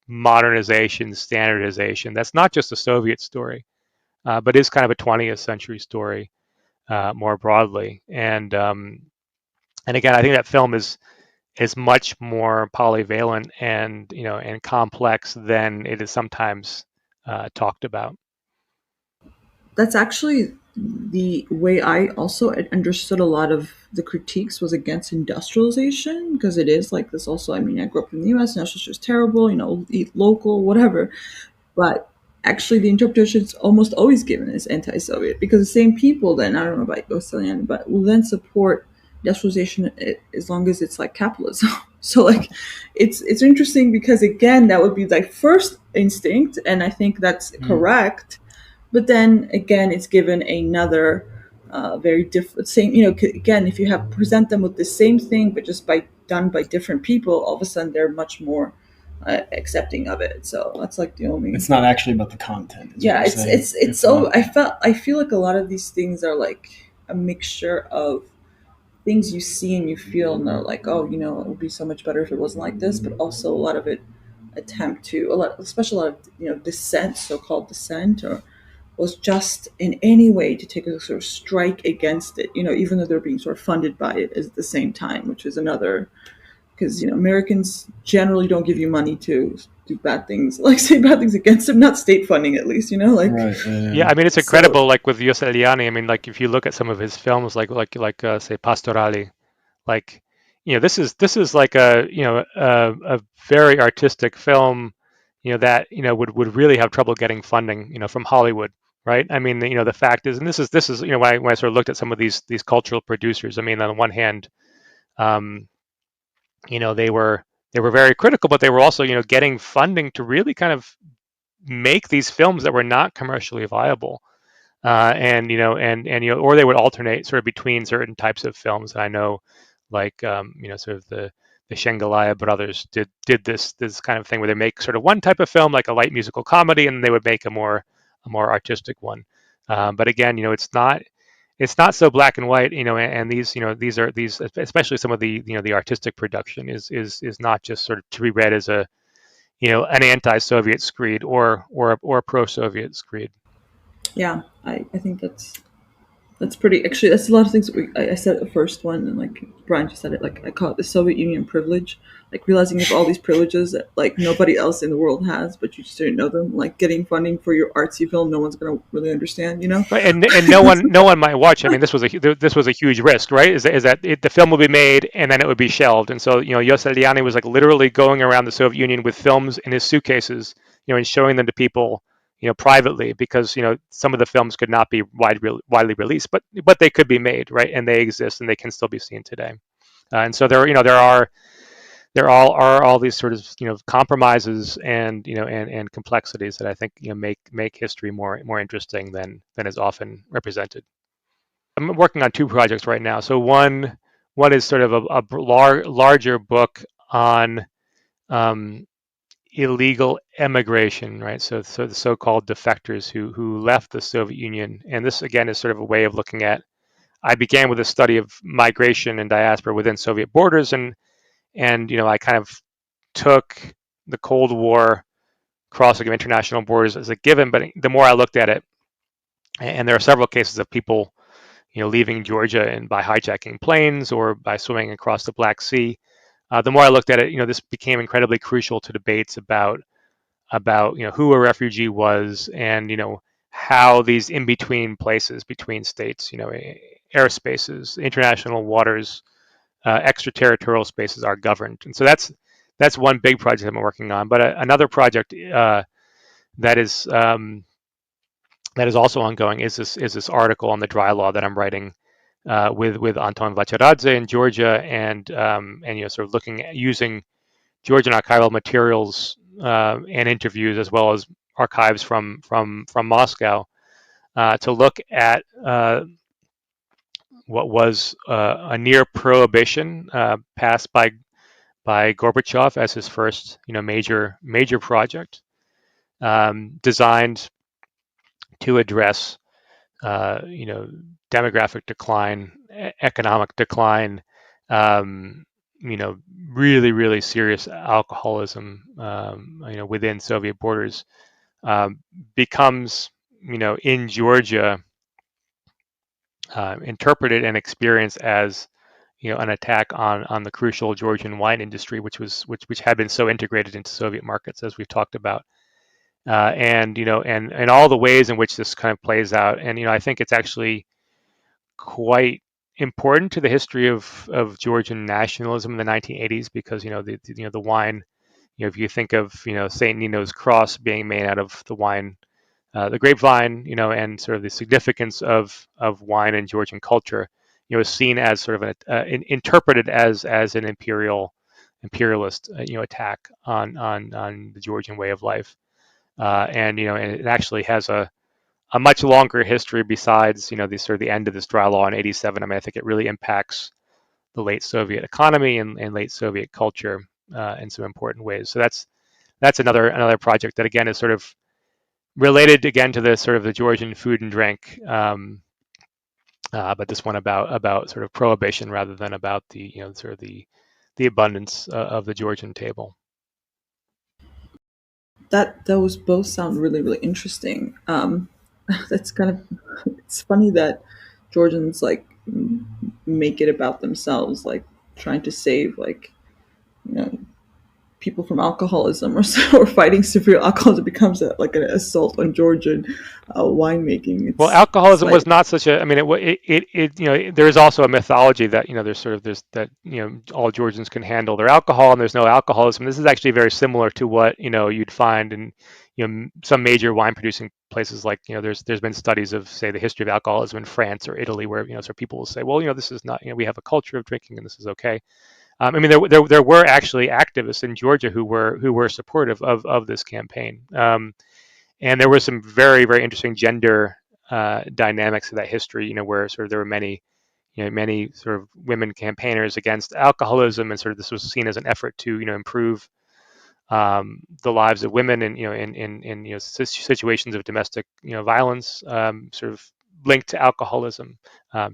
modernization, standardization. That's not just a Soviet story, but is kind of a 20th century story, more broadly. And again, I think that film is much more polyvalent and complex than it is sometimes talked about. That's actually the way I also understood a lot of the critiques was against industrialization, because it is like this also. I mean, I grew up in the US, industrialization is terrible, eat local, whatever. But actually, the interpretation is almost always given as anti-Soviet, because the same people then, I don't know about Yoselian, but will then support industrialization as long as it's like capitalism. So like, it's interesting, because again, that would be like first instinct, and I think that's correct. But then again, it's given another very different same. Again, if you have present them with the same thing, but just done by different people, all of a sudden they're much more accepting of it. So that's like the only. It's not actually about the content. Yeah, it's so. I feel like a lot of these things are like a mixture of things you see and you feel, and they're like, oh, it would be so much better if it wasn't like this. But also a lot of it especially a lot of dissent, so-called dissent, or was just in any way to take a sort of strike against it, even though they're being sort of funded by it at the same time, which is another, because, Americans generally don't give you money to do bad things, like say bad things against them, not state funding at least, like. Right. Yeah, I mean, it's incredible, like with Giussaniani. I mean, like if you look at some of his films, like say Pastorali, like, this is like a very artistic film, that would really have trouble getting funding, from Hollywood, right? I mean, the fact is, and this is when I sort of looked at some of these cultural producers. I mean, on the one hand, um, they were very critical, but they were also, getting funding to really kind of make these films that were not commercially viable, and or they would alternate sort of between certain types of films. And I know, like, sort of the Shengalaya brothers did this kind of thing where they make sort of one type of film, like a light musical comedy, and they would make a more artistic one. But again, it's not so black and white, and these especially some of the artistic production is not just sort of to be read as an anti-Soviet screed or a pro-Soviet screed. Yeah, I think that's pretty. Actually, that's a lot of things. I said the first one, and like Brian just said it. Like I call it the Soviet Union privilege. Like realizing you have all these privileges that like nobody else in the world has, but you just didn't know them. Like getting funding for your artsy film, no one's gonna really understand. Right, and no one might watch. I mean, this was a huge risk, right? Is that the film would be made and then it would be shelved, and so Giussaniani was like literally going around the Soviet Union with films in his suitcases, and showing them to people, privately, because some of the films could not be widely released, but they could be made, right, and they exist and they can still be seen today. And so there are all these sort of compromises and complexities that I think make history more interesting than is often represented. I'm working on two projects right now. So one is sort of a larger book on illegal emigration, right? So the so-called defectors who left the Soviet Union. And this again is sort of a way of looking at. I began with a study of migration and diaspora within Soviet borders, and I kind of took the Cold War crossing of international borders as a given. But the more I looked at it, and there are several cases of people, leaving Georgia and by hijacking planes or by swimming across the Black Sea. The more I looked at it, this became incredibly crucial to debates about who a refugee was, and how these in between places between states, airspaces, international waters, extraterritorial spaces are governed. And so that's one big project I'm working on. But another project that is that is also ongoing is this article on the dry law that I'm writing with Anton Vacharadze in Georgia, and sort of looking at using Georgian archival materials and interviews, as well as archives from Moscow, to look at what was a near prohibition passed by Gorbachev as his first major project, designed to address demographic decline, economic decline, really serious alcoholism, within Soviet borders, becomes, in Georgia, interpreted and experienced as, an attack on the crucial Georgian wine industry, which had been so integrated into Soviet markets, as we've talked about, and all the ways in which this kind of plays out. And I think it's actually quite important to the history of Georgian nationalism in the 1980s, because the wine, if you think of Saint Nino's cross being made out of the wine, the grapevine, and sort of the significance of wine in Georgian culture, is seen as sort of interpreted as an imperialist attack on the Georgian way of life, and and it actually has a much longer history besides the sort of the end of this dry law in '87. I mean, I think it really impacts the late Soviet economy and late Soviet culture in some important ways. So that's another project that again is sort of related again to the sort of the Georgian food and drink, but this one about sort of prohibition rather than about the sort of the abundance of the Georgian table. That those both sound really really interesting. That's kind of it's funny that Georgians like make it about themselves, like trying to save like you know people from alcoholism or so, or fighting severe alcoholism becomes like an assault on Georgian winemaking. Well, It's alcoholism was like not such a. I mean, there is also a mythology that there's that all Georgians can handle their alcohol and there's no alcoholism. This is actually very similar to what you'd find in some major wine producing places. Like there's been studies of, say, the history of alcoholism in France or Italy, where so people will say, well, this is not, we have a culture of drinking and this is okay. I mean, there were actually activists in Georgia who were supportive of this campaign. And there was some very, very interesting gender dynamics of that history, where sort of there were many sort of women campaigners against alcoholism, and sort of this was seen as an effort to, improve the lives of women in, situations of domestic, violence, sort of linked to alcoholism,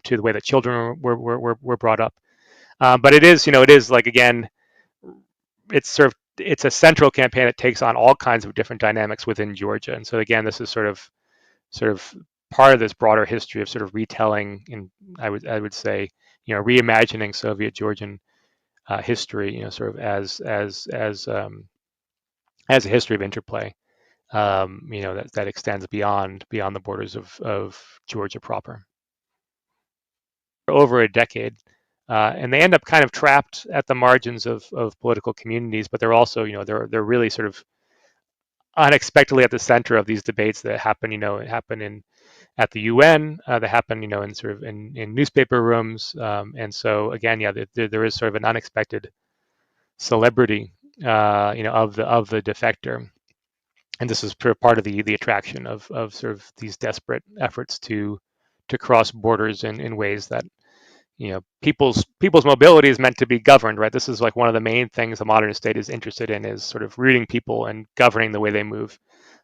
to the way that children were brought up. But it is like, again, it's a central campaign that takes on all kinds of different dynamics within Georgia. And so again, this is sort of part of this broader history of sort of retelling, and I would say, reimagining Soviet Georgian history, sort of as a history of interplay, that extends beyond the borders of Georgia proper. For over a decade. And they end up kind of trapped at the margins of political communities, but they're also, they're really sort of unexpectedly at the center of these debates that happen, at the UN, that happen, in sort of in newspaper rooms. And so again, there is sort of an unexpected celebrity, of the defector. And this is part of the attraction of sort of these desperate efforts to cross borders in ways that people's mobility is meant to be governed, right? This is like one of the main things the modern state is interested in, is sort of rooting people and governing the way they move.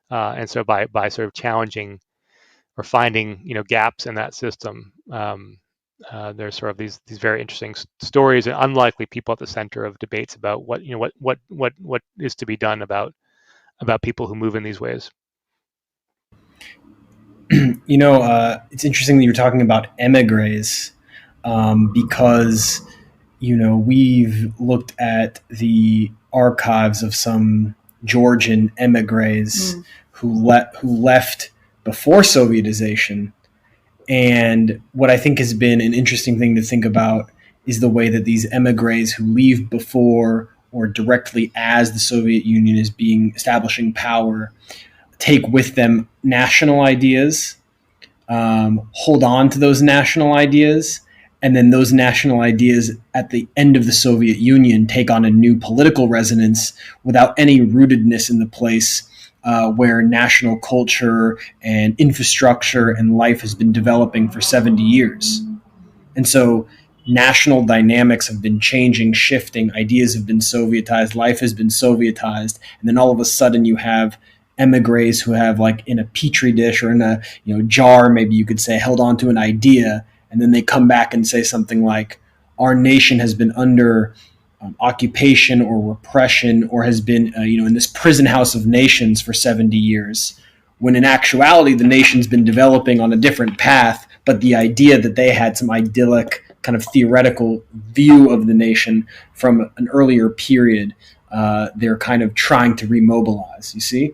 And so by sort of challenging or finding gaps in that system, there's sort of these very interesting stories and unlikely people at the center of debates about what is to be done about people who move in these ways. It's interesting that you're talking about emigres, because we've looked at the archives of some Georgian emigres who left before Sovietization. And what I think has been an interesting thing to think about is the way that these emigres who leave before or directly as the Soviet Union is being establishing power take with them national ideas, hold on to those national ideas, and then those national ideas at the end of the Soviet Union take on a new political resonance without any rootedness in the place where national culture and infrastructure and life has been developing for 70 years. And so national dynamics have been changing, shifting, ideas have been Sovietized, life has been Sovietized, and then all of a sudden you have emigres who have, like, in a petri dish or in a jar, maybe you could say, held on to an idea, and then they come back and say something like, our nation has been under occupation or repression, or has been in this prison house of nations for 70 years, when in actuality the nation's been developing on a different path, but the idea that they had some idyllic kind of theoretical view of the nation from an earlier period, they're kind of trying to remobilize, you see?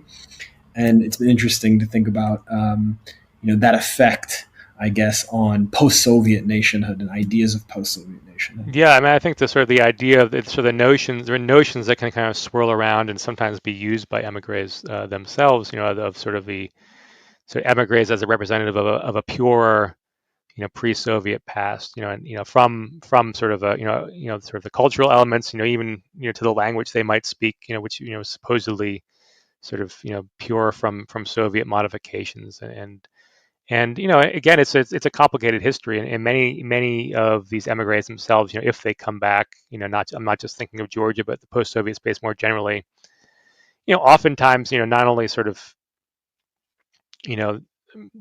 And it's been interesting to think about that effect, I guess, on post-Soviet nationhood and ideas of post-Soviet nationhood. Yeah, I mean, I think the idea of sort of the notions, there are notions that can kind of swirl around and sometimes be used by emigres themselves, of sort of the emigres as a representative of a pure, pre-Soviet past, and from sort of sort of the cultural elements, even to the language they might speak, which supposedly sort of pure from Soviet modifications, and again, it's a complicated history, and many of these emigres themselves, if they come back, I'm not just thinking of Georgia, but the post-Soviet space more generally, oftentimes, not only sort of,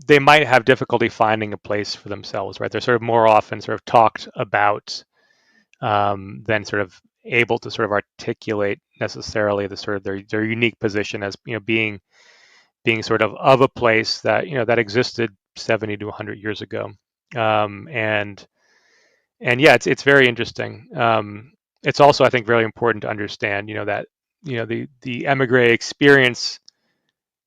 they might have difficulty finding a place for themselves, right? They're sort of more often sort of talked about than sort of able to sort of articulate necessarily the sort of their unique position as being sort of a place that that existed 70 to 100 years ago, and yeah, it's very interesting. It's also, I think, very important to understand that the emigre experience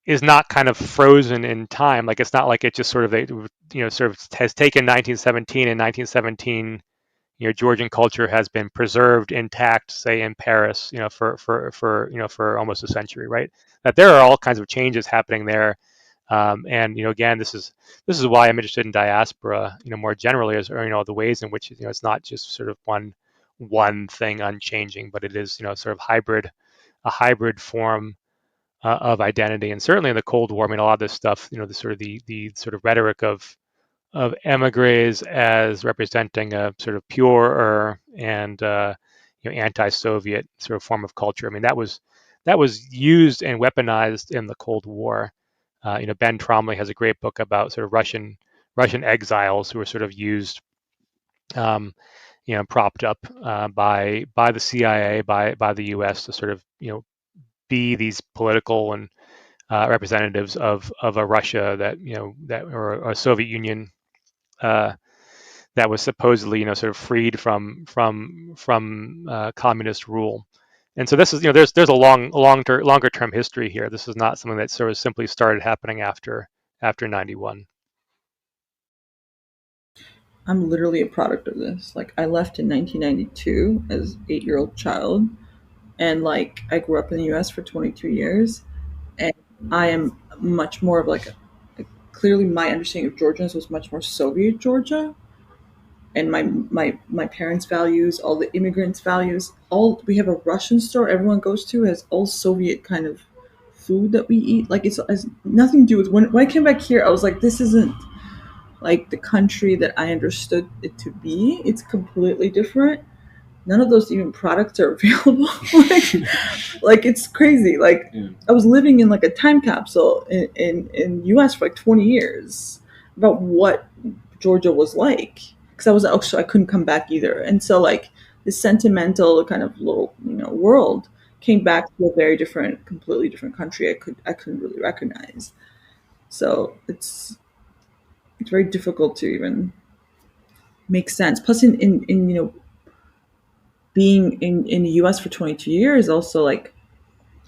is not kind of frozen in time. Like, it's not like it just sort of sort of has taken 1917, and 1917 Georgian culture has been preserved intact, say in Paris, for almost a century, right? That there are all kinds of changes happening there, and again, this is why I'm interested in diaspora, more generally, as the ways in which it's not just sort of one thing unchanging, but it is sort of a hybrid form of identity, and certainly in the Cold War, I mean, a lot of this stuff, the sort of rhetoric of emigres as representing a sort of purer and anti-Soviet sort of form of culture. I mean, that was used and weaponized in the Cold War. Ben Tromley has a great book about sort of Russian exiles who were sort of used, propped up by the CIA, by the U.S. to sort of be these political and representatives of a Russia that or a Soviet Union that was supposedly sort of freed from communist rule. And so this is there's a longer term history here. This is not something that sort of simply started happening after 91. I'm literally a product of this. Like, I left in 1992 as an 8-year-old child, and like I grew up in the U.S. for 22 years, and I am much more of like clearly my understanding of Georgians was much more Soviet Georgia, and my parents' values, all the immigrants' values, all we have a Russian store everyone goes to has all Soviet kind of food that we eat. Like, it has nothing to do with when I came back here. I was like, this isn't like the country that I understood it to be, it's completely different. None of those even products are available. like it's crazy. Like I was living in like a time capsule in US for like 20 years about what Georgia was like, because I was also I couldn't come back either, and so like this sentimental kind of little world came back to a very different, completely different country. I couldn't really recognize. So it's very difficult to even make sense. Plus, in being in the US for 22 years, also like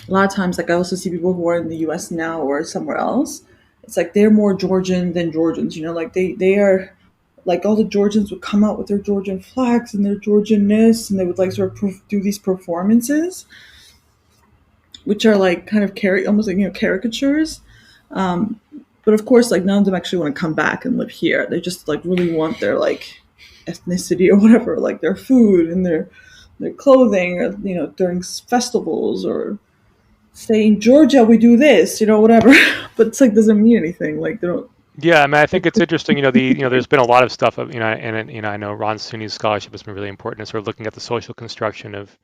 a lot of times, like I also see people who are in the US now or somewhere else. It's like they're more Georgian than Georgians, like they are, like all the Georgians would come out with their Georgian flags and their Georgianness, and they would like sort of do these performances, which are like kind of almost like caricatures. Um, but of course, like none of them actually want to come back and live here. They just like really want their like ethnicity or whatever, like their food and their clothing, or during festivals, or say in Georgia we do this, whatever. But it's like doesn't mean anything. Like they don't. Yeah, I mean, I think it's interesting. There's been a lot of stuff of, and I know Ron Sunni's scholarship has been really important in sort of looking at the social construction of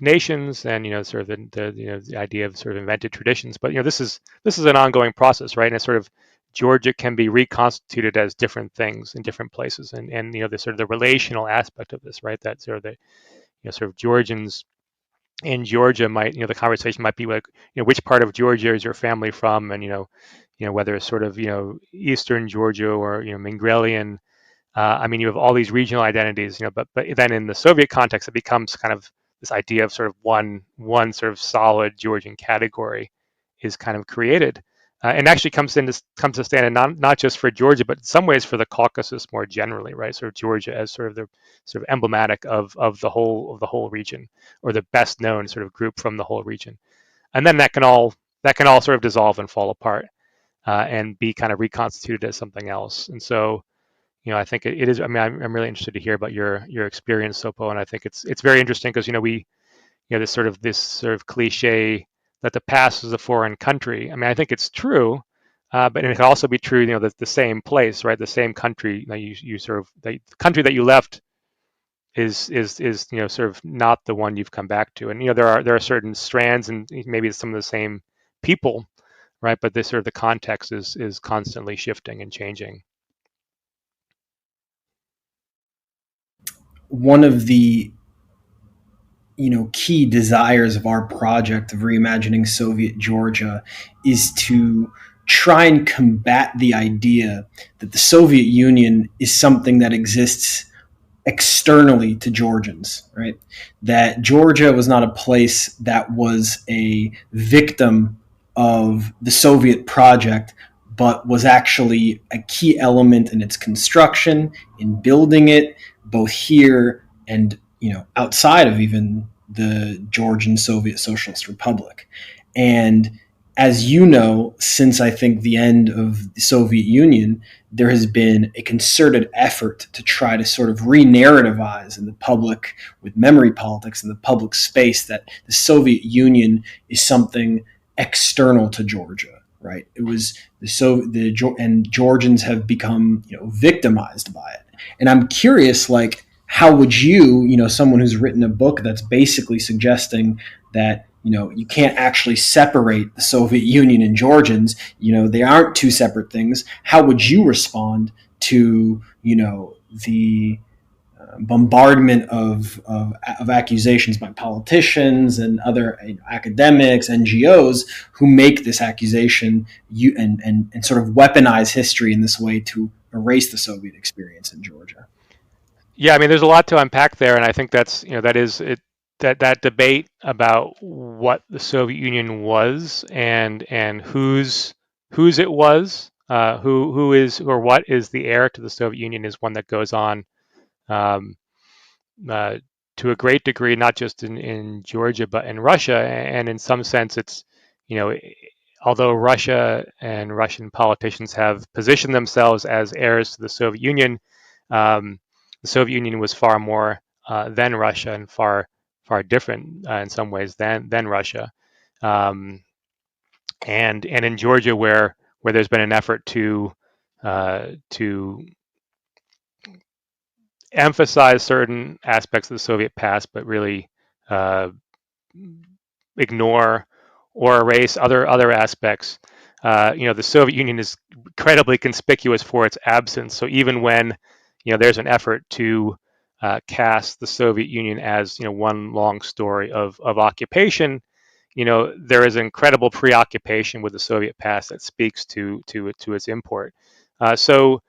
nations, and sort of the idea of sort of invented traditions. But this is an ongoing process, right? And it's sort of Georgia can be reconstituted as different things in different places, and the sort of the relational aspect of this, right? That sort of the sort of Georgians in Georgia might, the conversation might be like, which part of Georgia is your family from, and whether it's sort of Eastern Georgia or Mingrelian. I mean, you have all these regional identities, but then in the Soviet context, it becomes kind of this idea of sort of one sort of solid Georgian category is kind of created, and actually comes to stand, and not just for Georgia, but in some ways for the Caucasus more generally, right? Sort of Georgia as sort of the sort of emblematic of the whole region, or the best known sort of group from the whole region, and then that can all sort of dissolve and fall apart, and be kind of reconstituted as something else. And so I think it is. I mean, I'm really interested to hear about your experience, Sopo, and I think it's very interesting because we this sort of cliche that the past is a foreign country. I mean, I think it's true, but it can also be true. The same place, right? The same country that you sort of the country that you left is sort of not the one you've come back to, and there are certain strands, and maybe it's some of the same people, right? But this sort of the context is constantly shifting and changing. One of the key desires of our project of reimagining Soviet Georgia is to try and combat the idea that the Soviet Union is something that exists externally to Georgians, right? That Georgia was not a place that was a victim of the Soviet project, but was actually a key element in its construction, in building it, both here and outside of even the Georgian Soviet Socialist Republic. And as you know, since I think the end of the Soviet Union, there has been a concerted effort to try to sort of re-narrativize in the public, with memory politics in the public space, that the Soviet Union is something external to Georgia, right? It was and Georgians have become victimized by it. And I'm curious, like, how would you, someone who's written a book that's basically suggesting that you can't actually separate the Soviet Union and Georgians, they aren't two separate things. How would you respond to the bombardment of accusations by politicians and other academics, NGOs, who make this accusation and sort of weaponize history in this way to erase the Soviet experience in Georgia? Yeah, I mean, there's a lot to unpack there, and I think that is it. That debate about what the Soviet Union was, and whose it was, who is or what is the heir to the Soviet Union, is one that goes on, um, uh, to a great degree, not just in Georgia but in Russia, and in some sense, it's you know although Russia and Russian politicians have positioned themselves as heirs to the Soviet Union, um, the Soviet Union was far more than Russia, and far different in some ways than Russia, um, and in Georgia, where there's been an effort to to emphasize certain aspects of the Soviet past, but really ignore or erase other aspects. The Soviet Union is incredibly conspicuous for its absence. So even when there's an effort to cast the Soviet Union as one long story of occupation, there is incredible preoccupation with the Soviet past that speaks to its import. So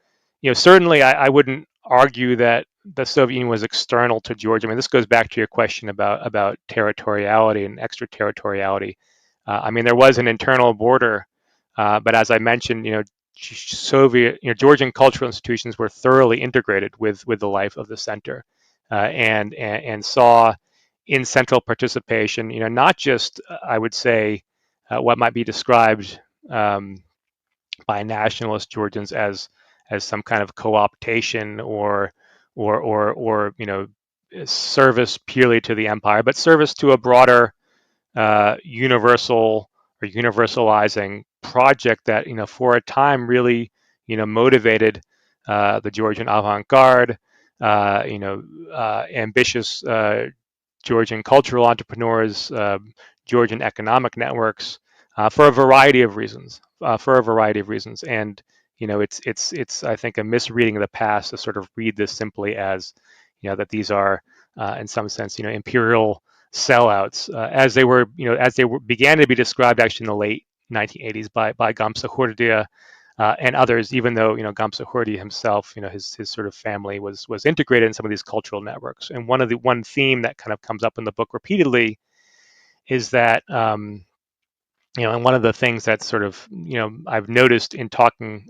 certainly I wouldn't argue that the Soviet Union was external to Georgia. I mean, this goes back to your question about territoriality and extraterritoriality. I mean, there was an internal border, but as I mentioned, Georgian cultural institutions were thoroughly integrated with the life of the center, and saw in central participation, not just I would say what might be described by nationalist Georgians as some kind of co-optation or service purely to the empire, but service to a broader universal or universalizing project that for a time really motivated the Georgian avant-garde, ambitious Georgian cultural entrepreneurs, Georgian economic networks, for a variety of reasons. And it's I think a misreading of the past to sort of read this simply as that these are in some sense imperial sellouts, as they began to be described actually in the late 1980s by Gamsahurdia and others, even though Gamsahurdia himself, his sort of family was integrated in some of these cultural networks. And one theme that kind of comes up in the book repeatedly is that and one of the things that sort of I've noticed in talking,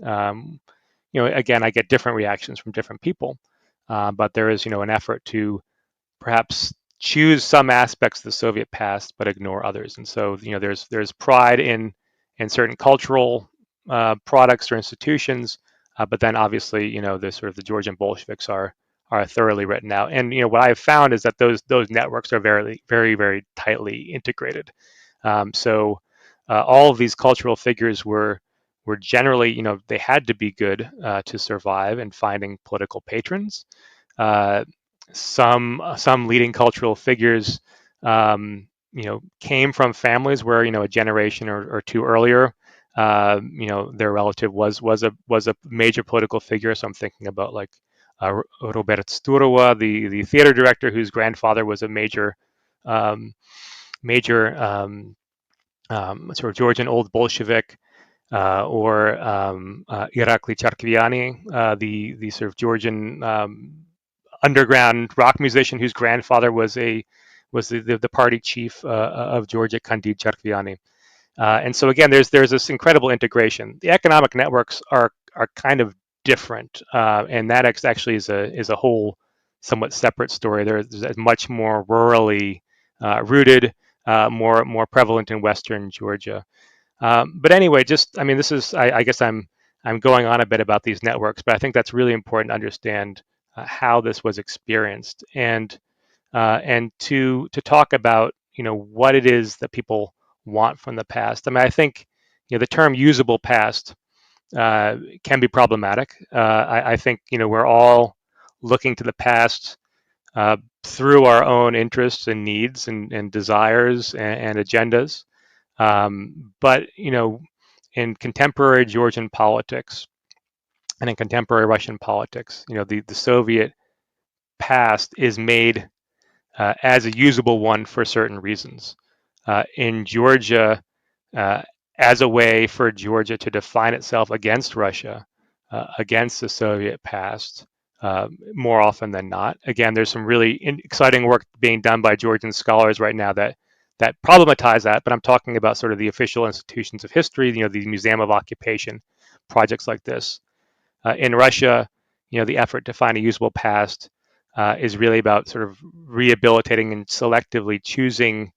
again, I get different reactions from different people, but there is an effort to perhaps choose some aspects of the Soviet past but ignore others. And so there's pride in certain cultural products or institutions, but then obviously the sort of the Georgian Bolsheviks are thoroughly written out. And what I've found is that those networks are very very very tightly integrated. So all of these cultural figures were generally they had to be good to survive in finding political patrons. Some leading cultural figures came from families where a generation or two earlier their relative was a major political figure. So I'm thinking about like Robert Sturova, the theater director whose grandfather was a major sort of Georgian old Bolshevik, or Irakli Charkiviani, the sort of Georgian underground rock musician whose grandfather was the party chief of Georgia, Candide Charkiviani. And so again, there's this incredible integration. The economic networks are kind of different, and that actually is a whole somewhat separate story. There's much more rurally rooted, more prevalent in Western Georgia. But anyway, this is I guess I'm going on a bit about these networks, but I think that's really important to understand how this was experienced, and to talk about what it is that people want from the past. I mean, I think the term usable past can be problematic. I think we're all looking to the past through our own interests and needs and desires and agendas. But in contemporary Georgian politics and in contemporary Russian politics, the Soviet past is made as a usable one for certain reasons. In Georgia, as a way for Georgia to define itself against Russia, against the Soviet past, more often than not. Again, there's some really exciting work being done by Georgian scholars right now that problematize that, but I'm talking about sort of the official institutions of history, the Museum of Occupation, projects like this. In Russia, the effort to find a usable past is really about sort of rehabilitating and selectively choosing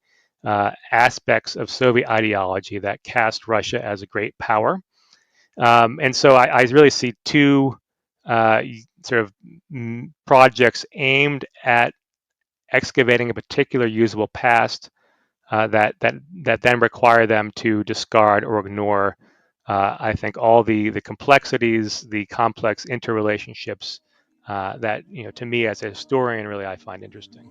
aspects of Soviet ideology that cast Russia as a great power. And so I really see two sort of projects aimed at excavating a particular usable past that then require them to discard or ignore I think all the complexities, the complex interrelationships that, to me as a historian, really I find interesting.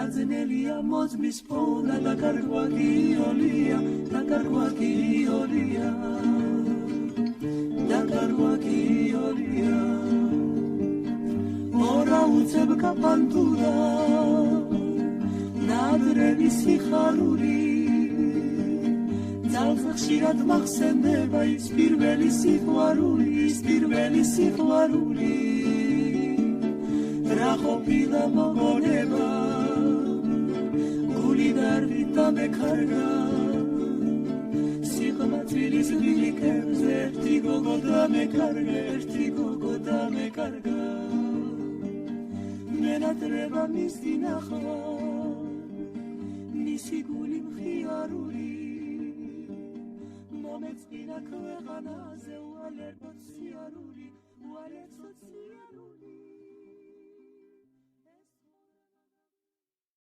Radzenelia moc mi spona na karkłaki olia, na karkłaki olia, na karkłaki olia. Ora ucebka pantura, na drewi sicharuli. Dzalch ხშირად მახსენდება ის პირველი სიყვარული, ის პირველი სიყვარული. რა ყოფილა მოგონება Darvita me carga, sixmatvilis vilikebze erti gogoda me carga, menatreba mis dinakha, misi guli mkhiaruli, momets bina kveghana ze ualer botsiaruli, ualer sotsiaruli.